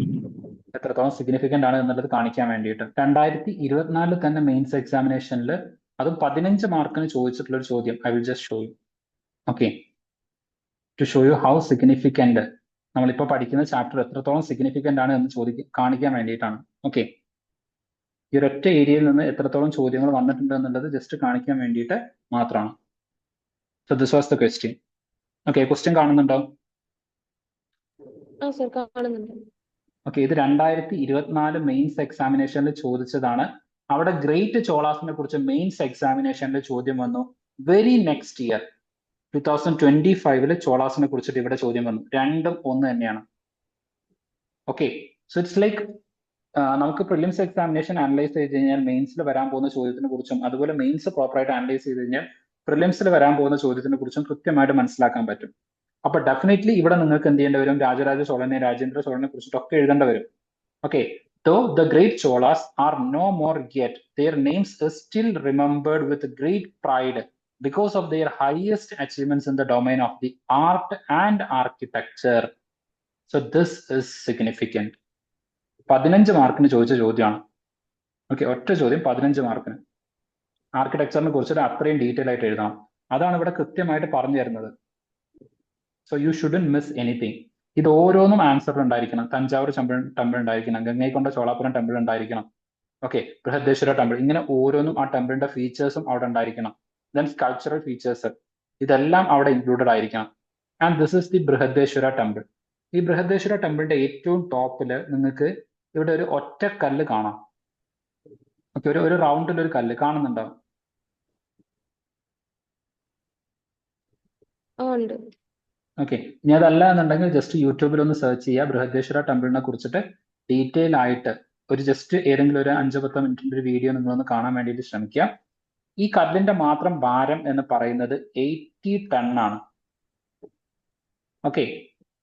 Speaker 1: എത്രത്തോളം സിഗ്നിഫിക്കന്റ് ആണ് എന്നുള്ളത് കാണിക്കാൻ വേണ്ടിയിട്ട്. 2024 തന്നെ മെയിൻസ് എക്സാമിനേഷനിൽ അതും 15 മാർക്കിന് ചോദിച്ചിട്ടുള്ള ഒരു ചോദ്യം I will just show you. Okay, to show you how significant നമ്മളിപ്പോൾ പഠിക്കുന്ന ചാപ്റ്റർ എത്രത്തോളം സിഗ്നിഫിക്കന്റ് ആണ് എന്ന് കാണിക്കാൻ വേണ്ടിയിട്ടാണ്. ഓക്കെ, ഈ ഒരൊറ്റ ഏരിയയിൽ നിന്ന് എത്രത്തോളം ചോദ്യങ്ങൾ വന്നിട്ടുണ്ട് എന്നുള്ളത് ജസ്റ്റ് കാണിക്കാൻ വേണ്ടിയിട്ട് മാത്രമാണ്. So this was the question. Okay, question കാണുന്നുണ്ടോ?
Speaker 2: കാണുന്നുണ്ട്.
Speaker 1: ഓക്കെ, ഇത് 2024 മെയിൻസ് എക്സാമിനേഷനിൽ ചോദിച്ചതാണ്. അവിടെ ഗ്രേറ്റ് ചോളാസിനെ കുറിച്ച് മെയിൻസ് എക്സാമിനേഷനിൽ ചോദ്യം വന്നു. വെരി നെക്സ്റ്റ് ഇയർ 2025 ചോളാസിനെ കുറിച്ചിട്ട് ഇവിടെ ചോദ്യം വന്നു. രണ്ടും ഒന്ന് തന്നെയാണ്. ഓക്കെ, സോ ഇറ്റ്സ് ലൈക്ക് നമുക്ക് പ്രിലിംസ് എക്സാമിനേഷൻ അനലൈസ് ചെയ്ത് കഴിഞ്ഞാൽ മെയിൻസിൽ വരാൻ പോകുന്ന ചോദ്യത്തിനെ കുറിച്ചും, അതുപോലെ മെയിൻസ് പ്രോപ്പറായിട്ട് അനലൈസ് ചെയ്ത് കഴിഞ്ഞാൽ പ്രിലിംസിൽ വരാൻ പോകുന്ന ചോദ്യത്തിനെ കുറിച്ചും കൃത്യമായിട്ട് മനസ്സിലാക്കാൻ പറ്റും. അപ്പൊ ഡെഫിനറ്റ്ലി ഇവിടെ നിങ്ങൾക്ക് എന്ത് ചെയ്യേണ്ടി വരും, രാജരാജ ചോളനെ, രാജേന്ദ്ര ചോളനെ കുറിച്ചിട്ടൊക്കെ എഴുതേണ്ടി വരും. Okay, though the great Cholas are no more yet, their names are still remembered with great pride because of their highest achievements in the domain of the art and architecture. So this is significant. 15 മാർക്കിന് ചോദിച്ച ചോദ്യമാണ്. Okay, ഒറ്റ ചോദ്യം 15 മാർക്കിന്. ആർക്കിടെക്ചറിനെ കുറിച്ചിട്ട് അത്രയും detail ആയിട്ട് എഴുതണം. അതാണ് ഇവിടെ കൃത്യമായിട്ട് പറഞ്ഞു തരുന്നത്. So you shouldn't miss anything. ഇത് ഓരോന്നും ആൻസർ ഉണ്ടായിരിക്കണം. തഞ്ചാവൂർ ടെമ്പിൾ ഉണ്ടായിരിക്കണം, ഗംഗൈക്കൊണ്ട ചോളാപുരം ടെമ്പിൾ ഉണ്ടായിരിക്കണം, ഓക്കെ, ബൃഹദേശ്വര ടെമ്പിൾ, ഇങ്ങനെ ഓരോന്നും ആ ടെമ്പിളിന്റെ ഫീച്ചേഴ്സും അവിടെ ഉണ്ടായിരിക്കണം. ദെൻ സ്കൾച്ചറൽ ഫീച്ചേഴ്സ് ഇതെല്ലാം അവിടെ ഇൻക്ലൂഡഡ് ആയിരിക്കണം. And this is the Brihadeeswara temple. ഈ ബൃഹദേശ്വര ടെമ്പിളിന്റെ ഏറ്റവും ടോപ്പിൽ നിങ്ങൾക്ക് ഇവിടെ ഒരു ഒറ്റക്കല്ല് കാണാം. ഓക്കെ, ഒരു റൗണ്ടിൽ ഒരു കല്ല് കാണുന്നുണ്ടോ?
Speaker 2: ആ ഉണ്ട്.
Speaker 1: ഓക്കെ, ഇനി അതല്ല എന്നുണ്ടെങ്കിൽ ജസ്റ്റ് യൂട്യൂബിൽ ഒന്ന് സെർച്ച് ചെയ്യുക ബൃഹദേശ്വര ടെമ്പിളിനെ കുറിച്ചിട്ട് ഡീറ്റെയിൽ ആയിട്ട് ഒരു ജസ്റ്റ് ഏതെങ്കിലും ഒരു 5-10 മിനിറ്റിന്റെ ഒരു വീഡിയോ നിങ്ങളൊന്ന് കാണാൻ വേണ്ടിയിട്ട് ശ്രമിക്കുക. ഈ കല്ലിന്റെ മാത്രം ഭാരം എന്ന് പറയുന്നത് 80 ടൺ ആണ്. ഓക്കെ,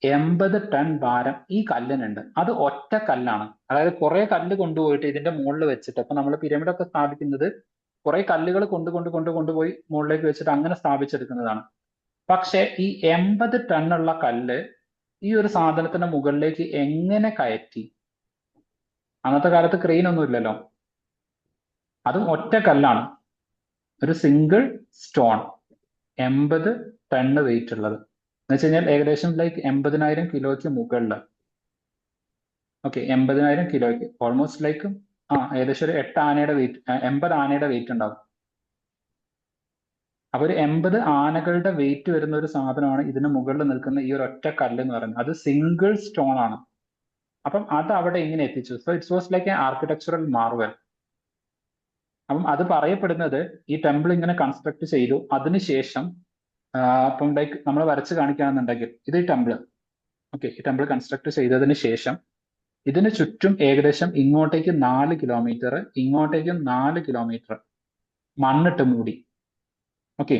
Speaker 1: 80 ടൺ ഭാരം ഈ കല്ലിനുണ്ട്. അത് ഒറ്റ കല്ലാണ്. അതായത് കുറെ കല്ല് കൊണ്ടുപോയിട്ട് ഇതിന്റെ മുകളിൽ വെച്ചിട്ട്, ഇപ്പൊ നമ്മൾ പിരമിഡൊക്കെ സ്ഥാപിക്കുന്നത് കുറെ കല്ലുകൾ കൊണ്ടുപോയി മുകളിലേക്ക് വെച്ചിട്ട് അങ്ങനെ സ്ഥാപിച്ചെടുക്കുന്നതാണ്. പക്ഷെ ഈ 80 ടണ്ണുള്ള കല്ല് ഈ ഒരു സാധനത്തിന്റെ മുകളിലേക്ക് എങ്ങനെ കയറ്റി? അന്നത്തെ കാലത്ത് ക്രെയിൻ ഒന്നും ഇല്ലല്ലോ. അതും ഒറ്റ കല്ലാണ്, ഒരു സിംഗിൾ സ്റ്റോൺ, 80 ടണ്ണ് വെയിറ്റ് ഉള്ളത് എന്ന് വെച്ച് കഴിഞ്ഞാൽ ഏകദേശം ലൈക്ക് 80,000 കിലോയ്ക്ക് മുകളിൽ. ഓക്കെ, 80,000 കിലോയ്ക്ക് ഓൾമോസ്റ്റ് ലൈക്ക് ഏകദേശം ഒരു 8 ആനയുടെ വെയിറ്റ്, 80 ആനയുടെ വെയിറ്റ് ഉണ്ടാവും. അപ്പൊ ഒരു 80 ആനകളുടെ വെയിറ്റ് വരുന്ന ഒരു സാധനമാണ് ഇതിന് മുകളിൽ നിൽക്കുന്ന ഈ ഒരു ഒറ്റ കല്ല് എന്ന് പറയുന്നത്. അത് സിംഗിൾ സ്റ്റോൺ ആണ്. അപ്പം അത് അവിടെ എങ്ങനെ എത്തിച്ചു? So it's was like A architectural Marvel. അപ്പം അത് പറയപ്പെടുന്നത് ഈ ടെമ്പിൾ ഇങ്ങനെ കൺസ്ട്രക്ട് ചെയ്തു, അതിനുശേഷം ഇപ്പം ലൈക്ക് നമ്മൾ വരച്ച് കാണിക്കുകയാണെന്നുണ്ടെങ്കിൽ ഇത് ഈ ടെമ്പിൾ. ഓക്കെ, ഈ ടെമ്പിൾ കൺസ്ട്രക്ട് ചെയ്തതിന് ശേഷം ഇതിന് ചുറ്റും ഏകദേശം ഇങ്ങോട്ടേക്ക് 4 കിലോമീറ്റർ, ഇങ്ങോട്ടേക്കും 4 കിലോമീറ്റർ മണ്ണിട്ട് മൂടി. ഓക്കെ,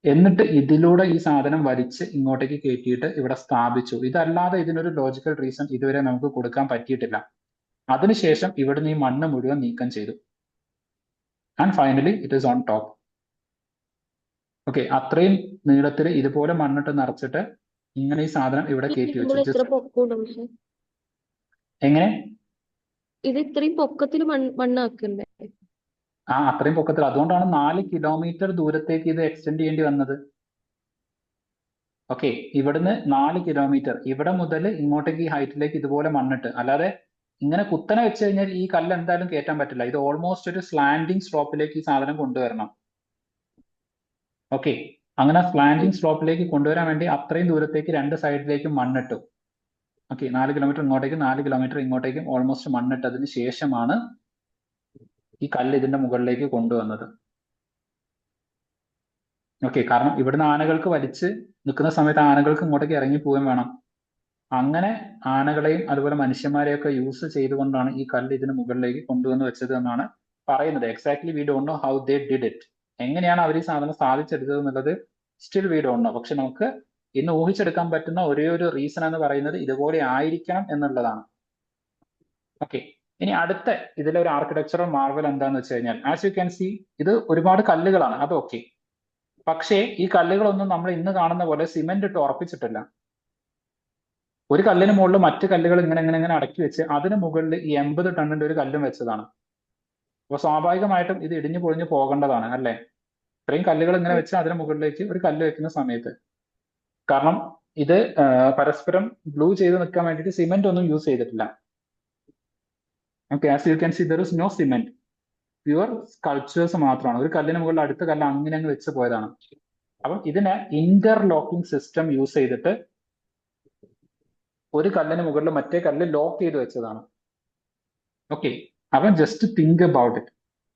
Speaker 1: എന്നിട്ട് ഇതിലൂടെ ഈ സാധനം വലിച്ച് ഇങ്ങോട്ടേക്ക് കയറ്റിയിട്ട് ഇവിടെ സ്ഥാപിച്ചു. ഇതല്ലാതെ ഇതിനൊരു ലോജിക്കൽ റീസൺ ഇതുവരെ നമുക്ക് കൊടുക്കാൻ പറ്റിയിട്ടില്ല. അതിനുശേഷം ഇവിടുന്ന് ഈ മണ്ണ് മുഴുവൻ നീക്കം ചെയ്തു. And finally it is on top. Okay, അത്രയും നീളത്തിൽ ഇതുപോലെ മണ്ണിട്ട് നിറച്ചിട്ട് ഇങ്ങനെ ഈ സാധനം ഇവിടെ കയറ്റി
Speaker 2: നമ്മൾ
Speaker 1: വെച്ചു.
Speaker 2: എത്ര പൊക്കമുണ്ട് പക്ഷെ
Speaker 1: എങ്ങനെ?
Speaker 2: ഇത് ഇത്രയും പൊക്കത്തിൽ മണ്ണാക്കണ്ടേ?
Speaker 1: അത്രയും പൊക്കത്തിൽ. അതുകൊണ്ടാണ് 4 കിലോമീറ്റർ ദൂരത്തേക്ക് ഇത് എക്സ്റ്റെൻഡ് ചെയ്യേണ്ടി വന്നത്. ഓക്കെ, ഇവിടുന്ന് 4 കിലോമീറ്റർ, ഇവിടെ മുതൽ ഇങ്ങോട്ടേക്ക് ഈ ഹൈറ്റിലേക്ക് ഇതുപോലെ മണ്ണിട്ട്, അല്ലാതെ ഇങ്ങനെ കുത്തനെ വെച്ച് കഴിഞ്ഞാൽ ഈ കല്ല് എന്തായാലും കയറ്റാൻ പറ്റില്ല. ഇത് ഓൾമോസ്റ്റ് ഒരു സ്ലാൻഡിങ് സ്ലോപ്പിലേക്ക് ഈ സാധനം കൊണ്ടുവരണം. ഓക്കെ, അങ്ങനെ സ്ലാൻഡിങ് സ്ലോപ്പിലേക്ക് കൊണ്ടുവരാൻ വേണ്ടി അത്രയും ദൂരത്തേക്ക് രണ്ട് സൈഡിലേക്കും മണ്ണിട്ടു. ഓക്കെ, 4 കിലോമീറ്റർ ഇങ്ങോട്ടേക്കും 4 കിലോമീറ്റർ ഇങ്ങോട്ടേക്കും ഓൾമോസ്റ്റ് മണ്ണിട്ടതിന് ശേഷമാണ് ഈ കല്ല് ഇതിന്റെ മുകളിലേക്ക് കൊണ്ടുവന്നത്. ഓക്കെ, കാരണം ഇവിടുന്ന് ആനകൾക്ക് വലിച്ച് നിൽക്കുന്ന സമയത്ത് ആനകൾക്ക് ഇങ്ങോട്ടേക്ക് ഇറങ്ങി പോവുകയും വേണം. അങ്ങനെ ആനകളെയും അതുപോലെ മനുഷ്യന്മാരെയൊക്കെ യൂസ് ചെയ്തുകൊണ്ടാണ് ഈ കല്ല് ഇതിന് മുകളിലേക്ക് കൊണ്ടുവന്ന് വെച്ചത് എന്നാണ് പറയുന്നത്. Exactly we don't know how they did it. എങ്ങനെയാണ് അവർ ഈ സാധനം സാധിച്ചെടുത്തത് എന്നുള്ളത് സ്റ്റിൽ വി ഡോണ്ട് നോ. പക്ഷെ നമുക്ക് ഇന്ന് ഊഹിച്ചെടുക്കാൻ പറ്റുന്ന ഒരേ ഒരു റീസൺ എന്ന് പറയുന്നത് ഇതുപോലെ ആയിരിക്കണം എന്നുള്ളതാണ്. ഓക്കെ, ഇനി അടുത്ത ഇതിലെ ഒരു ആർക്കിടെക്ചറൽ മാർവൽ എന്താന്ന് വെച്ച് കഴിഞ്ഞാൽ, ആസ് യു ക്യാൻ സി, ഇത് ഒരുപാട് കല്ലുകളാണ്, അത് ഓക്കെ. പക്ഷേ ഈ കല്ലുകളൊന്നും നമ്മൾ ഇന്ന് കാണുന്ന പോലെ സിമെന്റ് ഇട്ട് ഉറപ്പിച്ചിട്ടില്ല. ഒരു കല്ലിന് മുകളിൽ മറ്റു കല്ലുകൾ ഇങ്ങനെ ഇങ്ങനെ ഇങ്ങനെ അടക്കി വെച്ച് അതിന് മുകളിൽ ഈ 80 ടണ്ണിന്റെ ഒരു കല്ലും വെച്ചതാണ്. അപ്പോൾ സ്വാഭാവികമായിട്ടും ഇത് ഇടിഞ്ഞു പൊളിഞ്ഞു പോകേണ്ടതാണ് അല്ലേ? ഇത്രയും കല്ലുകൾ ഇങ്ങനെ വെച്ച് അതിന് മുകളിലേക്ക് ഒരു കല്ല് വെക്കുന്ന സമയത്ത്, കാരണം ഇത് പരസ്പരം ഗ്ലൂ ചെയ്ത് നിൽക്കാൻ വേണ്ടിയിട്ട് സിമെന്റ് ഒന്നും യൂസ് ചെയ്തിട്ടില്ല. Okay, as you can see there is no cement, pure sculptures മാത്രമാണ്. ഒരു കല്ലിന് മുകളിൽ അടുത്ത കല്ല് അങ്ങനെ അങ്ങ് വെച്ച് പോയതാണ്. അപ്പം ഇതിന് ഇന്റർലോക്കിംഗ് സിസ്റ്റം യൂസ് ചെയ്തിട്ട് ഒരു കല്ലിന് മുകളിൽ മറ്റേ കല്ല് ലോക്ക് ചെയ്ത് വെച്ചതാണ്. ഓക്കെ, അപ്പം ജസ്റ്റ് തിങ്ക് അബൌട്ട് ഇറ്റ്.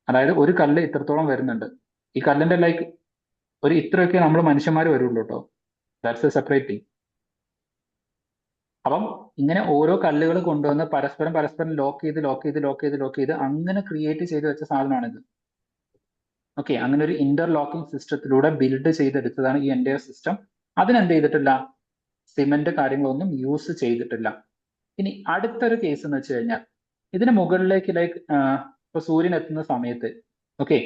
Speaker 1: അതായത് ഒരു കല്ല് ഇത്രത്തോളം വരുന്നുണ്ട്, ഈ കല്ലിന്റെ ലൈക്ക് ഒരു ഇത്രയൊക്കെ നമ്മൾ മനുഷ്യന്മാർ വരുള്ളൂ കേട്ടോ. That's A separate thing. അപ്പം ഇങ്ങനെ ഓരോ കല്ലുകൾ കൊണ്ടുവന്ന് പരസ്പരം ലോക്ക് ചെയ്ത് അങ്ങനെ ക്രിയേറ്റ് ചെയ്ത് വെച്ച സാധനമാണിത്. ഓക്കെ, അങ്ങനെ ഒരു ഇന്റർലോക്കിംഗ് സിസ്റ്റത്തിലൂടെ ബിൽഡ് ചെയ്തെടുത്തതാണ് ഈ എൻറ്റയർ സിസ്റ്റം. അതിനെന്ത് ചെയ്തിട്ടില്ല? സിമെന്റ് കാര്യങ്ങളൊന്നും യൂസ് ചെയ്തിട്ടില്ല. ഇനി അടുത്തൊരു കേസ് എന്ന് വെച്ച് കഴിഞ്ഞാൽ, ഇതിന് മുകളിലേക്ക് ലൈക്ക് ഇപ്പൊ സൂര്യൻ എത്തുന്ന സമയത്ത്, ഓക്കെ,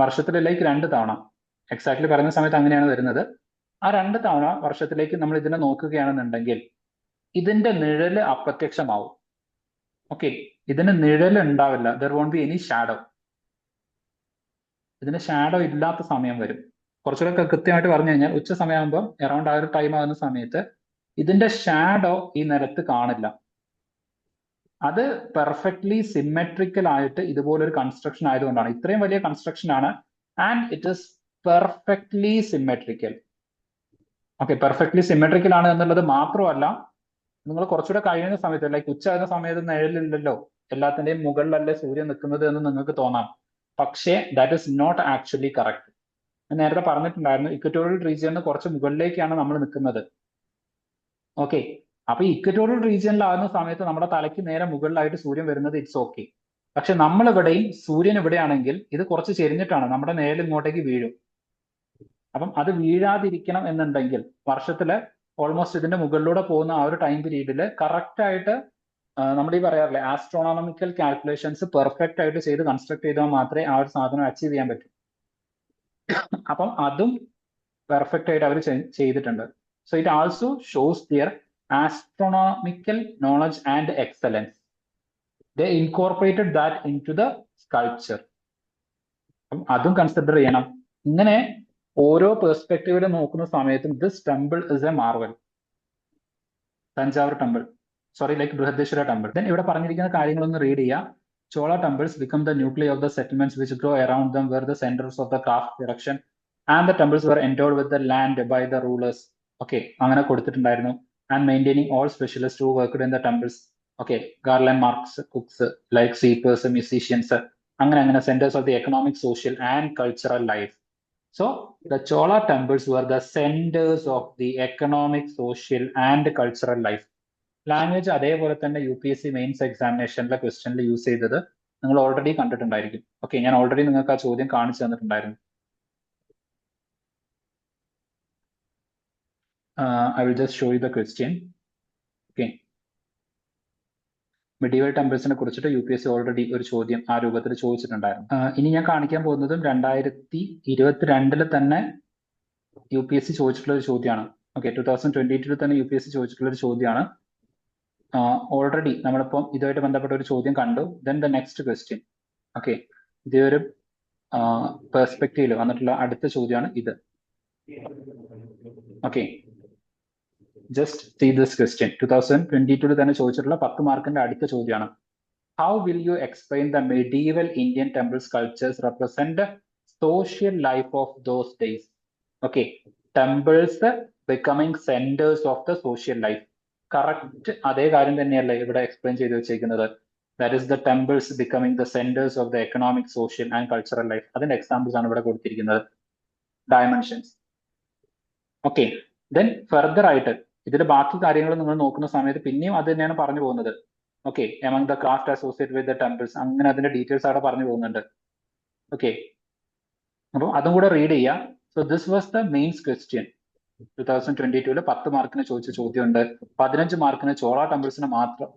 Speaker 1: വർഷത്തിൽ ലൈക്ക് 2 തവണ, എക്സാക്ട്ലി പറയുന്ന സമയത്ത് അങ്ങനെയാണ് വരുന്നത്. ആ 2 തവണ വർഷത്തിലേക്ക് നമ്മൾ ഇതിനെ നോക്കുകയാണെന്നുണ്ടെങ്കിൽ ഇതിന്റെ നിഴല് അപ്രത്യക്ഷമാവും. ഓക്കെ, ഇതിന് നിഴൽ ഉണ്ടാവില്ല. There won't be any shadow. ഇതിന് ഷാഡോ ഇല്ലാത്ത സമയം വരും. കുറച്ചുകൂടെ കൃത്യമായിട്ട് പറഞ്ഞു കഴിഞ്ഞാൽ ഉച്ച സമയമാകുമ്പോൾ അറൌണ്ട് ആ ഒരു ടൈം ആകുന്ന സമയത്ത് ഇതിന്റെ ഷാഡോ ഈ നിലത്ത് കാണില്ല. അത് പെർഫെക്റ്റ്ലി സിമെട്രിക്കൽ ആയിട്ട് ഇതുപോലൊരു കൺസ്ട്രക്ഷൻ ആയതുകൊണ്ടാണ്. ഇത്രയും വലിയ കൺസ്ട്രക്ഷൻ ആണ് and it is perfectly symmetrical. Okay, perfectly symmetrical ആണ് എന്നുള്ളത് മാത്രമല്ല, നിങ്ങൾ കുറച്ചുകൂടെ കഴിയുന്ന സമയത്ത് ലൈക്ക് ഉച്ച ആകുന്ന സമയത്ത് നിഴലില്ലല്ലോ, എല്ലാത്തിന്റെയും മുകളിലല്ലേ സൂര്യൻ നിൽക്കുന്നത് എന്ന് നിങ്ങൾക്ക് തോന്നാം. പക്ഷേ that is not actually correct. ഞാൻ നേരത്തെ പറഞ്ഞിട്ടുണ്ടായിരുന്നു, ഇക്വറ്റോറിയൽ റീജിയനിൽ കുറച്ച് മുകളിലേക്കാണ് നമ്മൾ നിൽക്കുന്നത്. ഓക്കെ, അപ്പൊ ഈ ഇക്വറ്റോറിയൽ റീജിയനിലാകുന്ന സമയത്ത് നമ്മുടെ തലയ്ക്ക് നേരെ മുകളിലായിട്ട് സൂര്യൻ വരുന്നത് ഇറ്റ്സ് ഓക്കെ. പക്ഷെ നമ്മളിവിടെയും സൂര്യൻ ഇവിടെയാണെങ്കിൽ ഇത് കുറച്ച് ചെരിഞ്ഞിട്ടാണ്, നമ്മുടെ നേരെ ഇങ്ങോട്ടേക്ക് വീഴും. അപ്പം അത് വീഴാതിരിക്കണം എന്നുണ്ടെങ്കിൽ വർഷത്തില് ഓൾമോസ്റ്റ് ഇതിന്റെ മുകളിലൂടെ പോകുന്ന ആ ഒരു ടൈം പീരീഡിൽ കറക്റ്റ് ആയിട്ട് നമ്മൾ ഈ പറയാറില്ലേ ആസ്ട്രോണോമിക്കൽ കാൽക്കുലേഷൻസ് പെർഫെക്റ്റ് ആയിട്ട് ചെയ്ത് കൺസ്ട്രക്ട് ചെയ്താൽ മാത്രമേ ആ ഒരു സാധനം അച്ചീവ് ചെയ്യാൻ പറ്റൂ. അപ്പം അതും പെർഫെക്റ്റ് ആയിട്ട് അവർ ചെയ്തിട്ടുണ്ട്. So it also shows their astronomical knowledge and excellence. They incorporated that into the sculpture. അപ്പം അതും കൺസിഡർ ചെയ്യണം. ഇങ്ങനെ ഓരോ പെർസ്പെക്റ്റീവിൽ നോക്കുന്ന സമയത്തും this temple is a marvel. Thanjavur temple, sorry like Brihadeeswara temple. Then ഇവിടെ പറഞ്ഞിരിക്കുന്ന കാര്യങ്ങളൊന്ന് റീഡ് ചെയ്യുക. Chola temples become the nuclei of the settlements which grow around them were the centers of the craft production and the temples were endowed with the land by the rulers. Okay, അങ്ങനെ കൊടുത്തിട്ടുണ്ടായിരുന്നു. And maintaining all specialists who worked in the temples. Okay, garland marks, cooks, like sweepers, musicians, അങ്ങനെ centers of the economic, social and cultural life. So the Chola temples were the centers of the economic, social and cultural life. Language അതേപോലെ തന്നെ UPSC mains എക്സാമിനേഷനിലെ ക്വസ്റ്റ്യനിൽ use ചെയ്തത് നിങ്ങൾ already കണ്ടിട്ടുണ്ടായിരിക്കും. Okay, ഞാൻ already നിങ്ങൾക്ക് ആ ചോദ്യം കാണിച്ചു തന്നിട്ടുണ്ടായിരുന്നു. I will just show you the question. Okay. Medieval ടെമ്പിൾസിനെ കുറിച്ചിട്ട് UPSC ഓൾറെഡി ഒരു ചോദ്യം ആ രൂപത്തിൽ ചോദിച്ചിട്ടുണ്ടായിരുന്നു. ഇനി ഞാൻ കാണിക്കാൻ പോകുന്നതും 2022 തന്നെ UPSC ചോദിച്ചിട്ടുള്ള ഒരു ചോദ്യമാണ്. ഓക്കെ, 2022 തന്നെ UPSC ചോദിച്ചിട്ടുള്ള ഒരു ചോദ്യമാണ്. ഓൾറെഡി നമ്മളിപ്പം ഇതുമായിട്ട് ബന്ധപ്പെട്ട ഒരു ചോദ്യം കണ്ടു. Then the next question. Okay, ഇതേ ഒരു പെർസ്പെക്റ്റീവിൽ വന്നിട്ടുള്ള അടുത്ത ചോദ്യമാണ് ഇത്. Okay, just see this question. 2022 തന്നെ ചോദിച്ചിട്ടുള്ള 10 മാർക്കിന്റെ അടുത്ത ചോദ്യമാണ്. How will you explain the medieval Indian temple sculptures represent social life of those days? Okay, temples becoming centres of the social life. Correct അതേ കാര്യം തന്നെയല്ലേ ഇവിടെ എക്സ്പ്ലെയിൻ ചെയ്ത് വെച്ചേക്കുന്നത്. That is the temples becoming the centres of the economic, social and cultural life. അതിന്റെ examples ആണ് ഇവിടെ കൊടുത്തിരിക്കുന്നത്. ഡയമെൻഷൻസ്. ഓക്കെ, ദെൻ ഫർദർ ആയിട്ട് ഇതിൽ ബാക്കി കാര്യങ്ങൾ നിങ്ങൾ നോക്കുന്ന സമയത്ത് പിന്നെയും അത് തന്നെയാണ് പറഞ്ഞു പോകുന്നത്. Okay, among the craft associate with the temples, അങ്ങനെ അതിന്റെ ഡീറ്റെയിൽസ് അവിടെ പറഞ്ഞു പോകുന്നുണ്ട്. ഓക്കെ, അപ്പം അതും കൂടെ റീഡ് ചെയ്യാം. So this was the mains question. 2022 10 മാർക്കിന് ചോദിച്ച ചോദ്യമുണ്ട്. 15 മാർക്കിന് ചോള ടെമ്പിൾസിനെ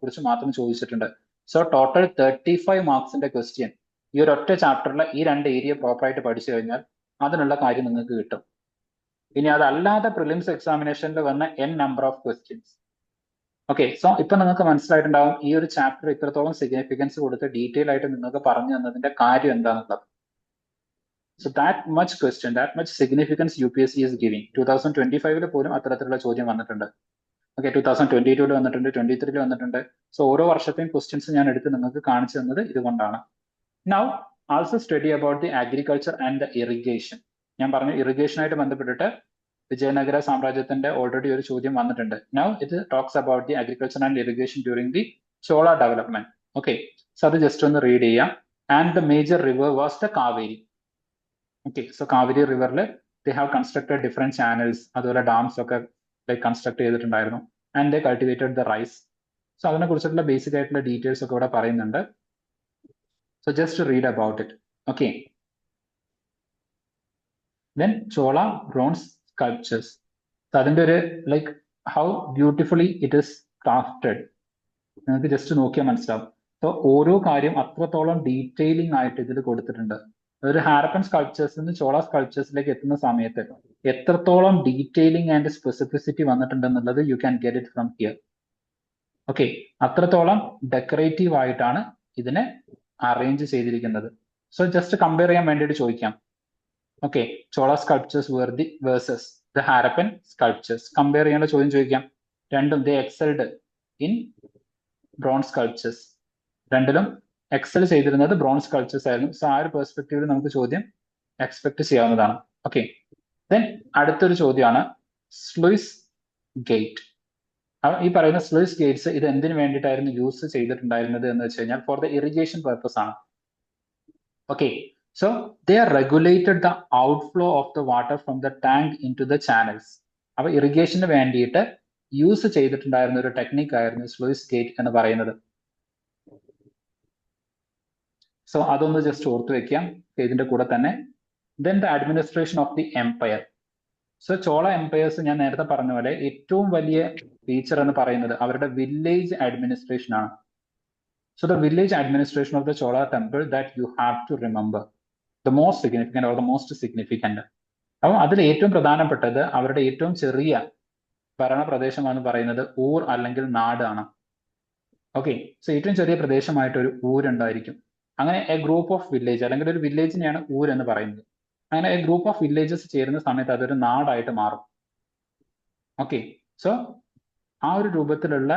Speaker 1: കുറിച്ച് മാത്രം ചോദിച്ചിട്ടുണ്ട്. സോ ടോട്ടൽ 35 മാർക്സിന്റെ ക്വസ്റ്റ്യൻ ഈ ഒരു ഒറ്റ ചാപ്റ്ററിലെ ഈ 2 ഏരിയ പ്രോപ്പറായിട്ട് പഠിച്ചു കഴിഞ്ഞാൽ അതിനുള്ള കാര്യം നിങ്ങൾക്ക് കിട്ടും. ഇനി അതല്ലാതെ പ്രിലിംസ് എക്സാമിനേഷനിൽ വന്ന n number of questions. Okay, so ഇപ്പൊ നിങ്ങൾക്ക് മനസ്സിലായിട്ടുണ്ടാവും ഈ ഒരു ചാപ്റ്റർ ഇത്രത്തോളം സിഗ്നിഫിക്കൻസ് കൊടുത്ത് ഡീറ്റെയിൽ ആയിട്ട് നിങ്ങൾക്ക് പറഞ്ഞു തന്നതിന്റെ കാര്യം എന്താണെന്നുള്ളത്. So that much question, that much significance UPSC is giving. 2025 പോലും അത്തരത്തിലുള്ള ചോദ്യം വന്നിട്ടുണ്ട്. ഓക്കെ, 2022 വന്നിട്ടുണ്ട്, 23 വന്നിട്ടുണ്ട്. സോ ഓരോ വർഷത്തെയും ക്വസ്റ്റ്യൻസ് ഞാൻ എടുത്ത് നിങ്ങൾക്ക് കാണിച്ചു തന്നത് ഇതുകൊണ്ടാണ്. Now also study about the agriculture and the irrigation. ഞാൻ പറഞ്ഞു ഇറിഗേഷനായിട്ട് ബന്ധപ്പെട്ടിട്ട് വിജയനഗര സാമ്രാജ്യത്തിന്റെ ഓൾറെഡി ഒരു ചോദ്യം വന്നിട്ടുണ്ട്. നൗ ഇത് talks about the agriculture and irrigation during the Chola development. Okay, so അത് ജസ്റ്റ് ഒന്ന് റീഡ് ചെയ്യാം. And the major river was the Kaveri. Okay, so Kaveri riverൽ they have constructed different channels, അതുപോലെ ഡാംസ് ഒക്കെ കൺസ്ട്രക്ട് ചെയ്തിട്ടുണ്ടായിരുന്നു. And they cultivated the rice. So അതിനെ കുറിച്ചിട്ടുള്ള basic ആയിട്ടുള്ള details ഒക്കെ ഇവിടെ പറയുന്നുണ്ട്. So just read about it. Okay, then Chola bronze sculptures. അതിന്റെ ഒരു like how beautifully it is crafted നിങ്ങൾക്ക് ജസ്റ്റ് നോക്കിയാൽ മനസ്സിലാവും. സോ ഓരോ കാര്യം അത്രത്തോളം ഡീറ്റെയിലിംഗ് ആയിട്ട് ഇതിൽ കൊടുത്തിട്ടുണ്ട്. ഒരു ഹാരപ്പൻ സ്കൾപ്ചേഴ്സിൽ നിന്ന് ചോള സ്കൾപ്ചേഴ്സിലേക്ക് എത്തുന്ന സമയത്ത് എത്രത്തോളം ഡീറ്റെയിലിംഗ് ആൻഡ് സ്പെസിഫിസിറ്റി വന്നിട്ടുണ്ടെന്നുള്ളത് you can get it from here. Okay, അത്രത്തോളം ഡെക്കറേറ്റീവ് ആയിട്ടാണ് ഇതിനെ അറേഞ്ച് ചെയ്തിരിക്കുന്നത്. സോ ജസ്റ്റ് കമ്പയർ ചെയ്യാൻ വേണ്ടിയിട്ട് ചോദിക്കാം. Okay, Chola sculptures versus the Harappan sculptures compare ചെയ്യേണ്ട ചോദ്യം ചോദിക്കാം. രണ്ടും ദേ എക്സൽഡ് ഇൻ ബ്രോൺസ് സ്കൾപ്ചേഴ്സ്. രണ്ടിലും എക്സൽ ചെയ്തിരുന്നത് ബ്രോൺസ് സ്കൾപ്ചേഴ്സ് ആയിരുന്നു. സോ ആ ഒരു പെർസ്പെക്റ്റീവിൽ നമുക്ക് ചോദ്യം എക്സ്പെക്ട് ചെയ്യാവുന്നതാണ്. ഓക്കെ, ദെൻ അടുത്തൊരു ചോദ്യമാണ് സ്ലൂയിസ് ഗേറ്റ്. ഈ പറയുന്ന സ്ലൂയിസ് ഗേറ്റ്സ് ഇത് എന്തിനു വേണ്ടിയിട്ടായിരുന്നു യൂസ് ചെയ്തിട്ടുണ്ടായിരുന്നത് എന്ന് വെച്ച് കഴിഞ്ഞാൽ ഫോർ ദ ഇറിഗേഷൻ പർപ്പസ് ആണ്. Okay, so they are regulated the outflow of the water from the tank into the channels. അപ്പൊ ഇറിഗേഷന് വേണ്ടിയിട്ട് യൂസ് ചെയ്തിട്ടുണ്ടായിരുന്ന ഒരു ടെക്നിക് ആയിരുന്നു സ്ലൂയിസ് ഗേറ്റ് എന്ന് പറയുന്നത്. സോ അതൊന്ന് ജസ്റ്റ് ഓർത്തു വെക്കാം ഇതിന്റെ കൂടെ തന്നെ. Then the administration of the empire. So Chola empires ഞാൻ നേരത്തെ പറഞ്ഞ പോലെ ഏറ്റവും വലിയ ഫീച്ചർ എന്ന് പറയുന്നത് അവരുടെ വില്ലേജ് അഡ്മിനിസ്ട്രേഷൻ ആണ്. So the village administration of the Chola temple that you have to remember the most significant or the most significant. അപ്പം അതിൽ ഏറ്റവും പ്രധാനപ്പെട്ടത് അവരുടെ ഏറ്റവും ചെറിയ ഭരണപ്രദേശമെന്ന് പറയുന്നത് ഊർ അല്ലെങ്കിൽ നാടാണ്. ഓക്കെ, സോ ഏറ്റവും ചെറിയ പ്രദേശമായിട്ട് ഒരു ഊരുണ്ടായിരിക്കും. അങ്ങനെ എ ഗ്രൂപ്പ് ഓഫ് വില്ലേജ് അല്ലെങ്കിൽ ഒരു വില്ലേജിനെയാണ് ഊർ എന്ന് പറയുന്നത്. അങ്ങനെ എ ഗ്രൂപ്പ് ഓഫ് വില്ലേജസ് ചേരുന്ന സമയത്ത് അതൊരു നാടായിട്ട് മാറും. ഓക്കെ, സോ ആ ഒരു രൂപത്തിലുള്ള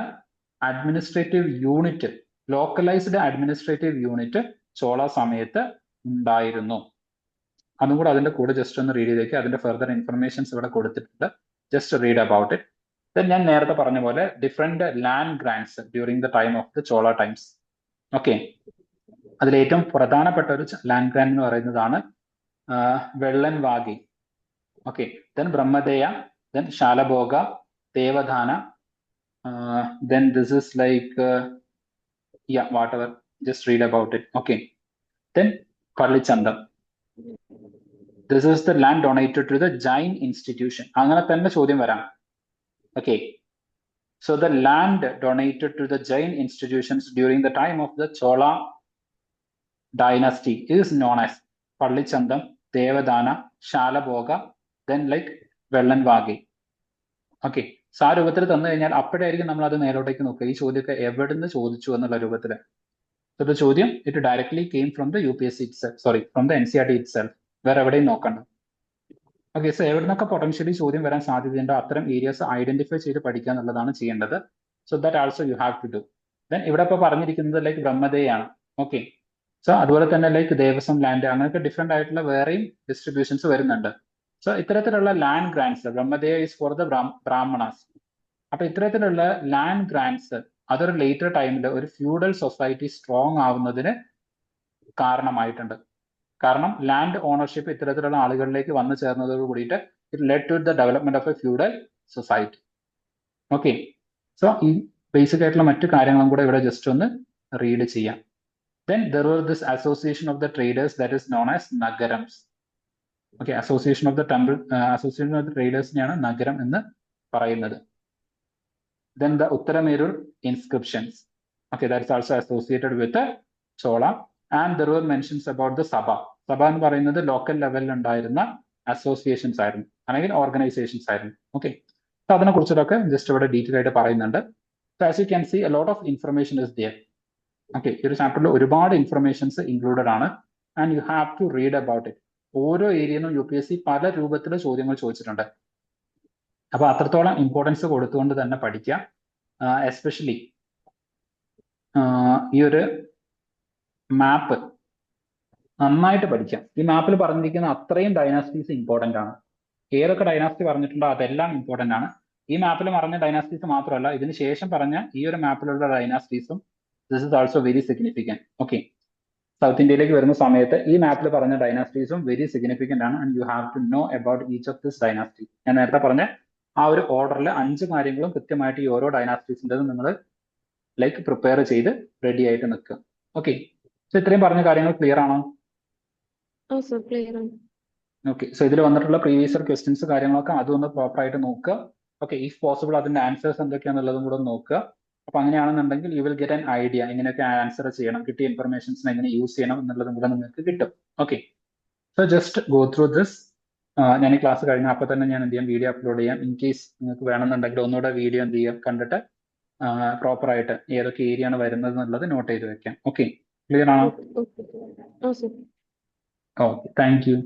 Speaker 1: administrative unit, localised administrative unit Chola സമയത്ത് ഉണ്ടായിരുന്നു. അതും കൂടെ അതിന്റെ കൂടെ ജസ്റ്റ് ഒന്ന് റീഡ് ചെയ്തേക്ക്. അതിന്റെ ഫെർദർ ഇൻഫർമേഷൻസ് ഇവിടെ കൊടുത്തിട്ടുണ്ട്. Just read about it. Then ഞാൻ നേരത്തെ പറഞ്ഞ പോലെ different land grants during the time of the Chola times. Okay, അതിൽ ഏറ്റവും പ്രധാനപ്പെട്ട ഒരു ലാൻഡ് ഗ്രാൻഡ് എന്ന് പറയുന്നതാണ് Vellan Vagai. Okay, then Brahmadeya, then Shalabhoga, Devadana, then this is like whatever, just read about it. Okay, then Pallichchandam. This is the land donated to the Jain institution. അങ്ങനെ തന്നെ ചോദ്യം വരാം. Okay, so the land donated to the Jain institutions during the time of the Chola dynasty is known as Pallichandam, Devadana, Shalabhoga, then like Vellanvagi. Okay, so ആ രൂപത്തിൽ തന്നു കഴിഞ്ഞാൽ അപ്പോഴായിരിക്കും നമ്മൾ അത് മേലോട്ടേക്ക് നോക്കുക. ഈ ചോദ്യമൊക്കെ എവിടെ നിന്ന് ചോദിച്ചു എന്നുള്ള രൂപത്തിൽ. So the ചോദ്യം it directly came from the UPSC itself, sorry, from the NCERT itself. വേറെ എവിടെയും നോക്കണ്ട. ഓക്കെ, സോ എവിടെ നിന്നൊക്കെ പൊട്ടൻഷ്യലി ചോദ്യം വരാൻ സാധ്യതയുണ്ടോ അത്തരം ഏരിയാസ് ഐഡന്റിഫൈ ചെയ്ത് പഠിക്കുക എന്നുള്ളതാണ് ചെയ്യേണ്ടത്. So that also you have to do. Then ഇവിടെ ഇപ്പോൾ പറഞ്ഞിരിക്കുന്നത് ലൈക്ക് ബ്രഹ്മദേയാണ്. ഓക്കെ, സോ അതുപോലെ തന്നെ ലൈക്ക് ദേവസ്വം ലാൻഡ്, അങ്ങനെയൊക്കെ ഡിഫറെന്റ് ആയിട്ടുള്ള വേറെയും ഡിസ്ട്രിബ്യൂഷൻസ് വരുന്നുണ്ട്. സോ ഇത്തരത്തിലുള്ള land grants, Brahmadeya is for the Brahmanas. അപ്പൊ ഇത്തരത്തിലുള്ള ലാൻഡ് ഗ്രാൻഡ്സ് അതൊരു ലേറ്റർ ടൈമിൽ ഒരു ഫ്യൂഡൽ സൊസൈറ്റി സ്ട്രോങ് ആവുന്നതിന് കാരണമായിട്ടുണ്ട്. കാരണം ലാൻഡ് ഓണർഷിപ്പ് ഇത്തരത്തിലുള്ള ആളുകളിലേക്ക് വന്നു ചേർന്നതോട് കൂടിയിട്ട് it led to the development of a feudal society. Okay, so ഈ ബേസിക് ആയിട്ടുള്ള മറ്റു കാര്യങ്ങളും കൂടെ ഇവിടെ ജസ്റ്റ് ഒന്ന് റീഡ് ചെയ്യാം. Then there was this association of the traders that is known as Nagarams. Okay, association of the temple, association of the ട്രേഡേഴ്സിനെയാണ് നഗരം എന്ന് പറയുന്നത്. Then the Uttaramerur inscriptions. Okay, that is also associated with the Chola. And there were mentions about the Sabha. Sabha എന്ന് പറയുന്നത് local ലെവലിൽ ഉണ്ടായിരുന്ന associations ആയിരുന്നു അല്ലെങ്കിൽ organisations ആയിരുന്നു. ഓക്കെ, സോ അതിനെ കുറിച്ചിട്ടൊക്കെ ജസ്റ്റ് ഇവിടെ ഡീറ്റെയിൽ ആയിട്ട് പറയുന്നുണ്ട്. So as you can see a lot of information is there. Okay, ഈ ഒരു ചാപ്റ്ററിൽ ഒരുപാട് ഇൻഫർമേഷൻസ് ഇൻക്ലൂഡഡ് ആണ് and you have to read about it. ഓരോ ഏരിയയിലും UPSC പല രൂപത്തിൽ ചോദ്യങ്ങൾ ചോദിച്ചിട്ടുണ്ട്. അപ്പൊ അത്രത്തോളം ഇമ്പോർട്ടൻസ് കൊടുത്തുകൊണ്ട് തന്നെ പഠിക്കുക. എസ്പെഷ്യലി ഈ ഒരു മാപ്പ് നന്നായിട്ട് പഠിക്കാം. ഈ മാപ്പിൽ പറഞ്ഞിരിക്കുന്ന അത്രയും ഡൈനാസ്റ്റീസ് ഇമ്പോർട്ടൻ്റ് ആണ്. ഏതൊക്കെ ഡൈനാസ്റ്റി പറഞ്ഞിട്ടുണ്ടോ അതെല്ലാം ഇമ്പോർട്ടൻ്റ് ആണ്. ഈ മാപ്പിൽ പറഞ്ഞ ഡൈനാസ്റ്റീസ് മാത്രമല്ല, ഇതിന് ശേഷം പറഞ്ഞ ഈ ഒരു മാപ്പിലുള്ള ഡൈനാസ്റ്റീസും this is also very significant. Okay, south ഇന്ത്യയിലേക്ക് വരുന്ന സമയത്ത് ഈ മാപ്പിൽ പറഞ്ഞ ഡൈനാസ്റ്റീസും വെരി സിഗ്നിഫിക്കൻ്റ് ആണ് and you have to know about each of this dynasty. ഞാൻ നേരത്തെ പറഞ്ഞ ആ ഒരു ഓർഡറിൽ 5 കാര്യങ്ങളും കൃത്യമായിട്ട് ഈ ഓരോ ഡൈനാസ്റ്റീസിൻ്റെതും നിങ്ങൾ ലൈക്ക് പ്രിപ്പയർ ചെയ്ത് റെഡി ആയിട്ട് നിൽക്കുക. ഓക്കെ, സോ ഇത്രയും പറഞ്ഞ കാര്യങ്ങൾ ക്ലിയർ ആണോ? ഓക്കെ, സോ ഇതിൽ വന്നിട്ടുള്ള പ്രീവിയസ് ഇയർ ക്വസ്റ്റ്യൻസ് കാര്യങ്ങളൊക്കെ അതൊന്ന് പ്രോപ്പർ ആയിട്ട് നോക്കുക. ഓക്കെ, ഇഫ് പോസിബിൾ അതിന്റെ ആൻസേഴ്സ് എന്തൊക്കെയാണെന്നുള്ളതും കൂടെ നോക്കുക. അപ്പൊ അങ്ങനെയാണെന്നുണ്ടെങ്കിൽ you will get an idea ഇങ്ങനെയൊക്കെ ആൻസർ ചെയ്യണം, കിട്ടിയ ഇൻഫർമേഷൻസിനെ എങ്ങനെ യൂസ് ചെയ്യണം എന്നുള്ളതും കൂടെ നിങ്ങൾക്ക് കിട്ടും. Okay, so just go through this. ഞാൻ ഈ ക്ലാസ് കഴിഞ്ഞ അപ്പോൾ തന്നെ ഞാൻ എന്ത് ചെയ്യാം, വീഡിയോ അപ്ലോഡ് ചെയ്യാം. ഇൻ കേസ് നിങ്ങൾക്ക് വേണമെന്നുണ്ടെങ്കിൽ ഒന്നുകൂടെ വീഡിയോ എന്ത് ചെയ്യാം കണ്ടിട്ട് പ്രോപ്പർ ആയിട്ട് ഏതൊക്കെ ഏരിയ ആണ് വരുന്നത് എന്നുള്ളത് നോട്ട് ചെയ്ത് വെക്കാം. ഓക്കെ, ക്ലിയർ ആണോ? Okay, thank you.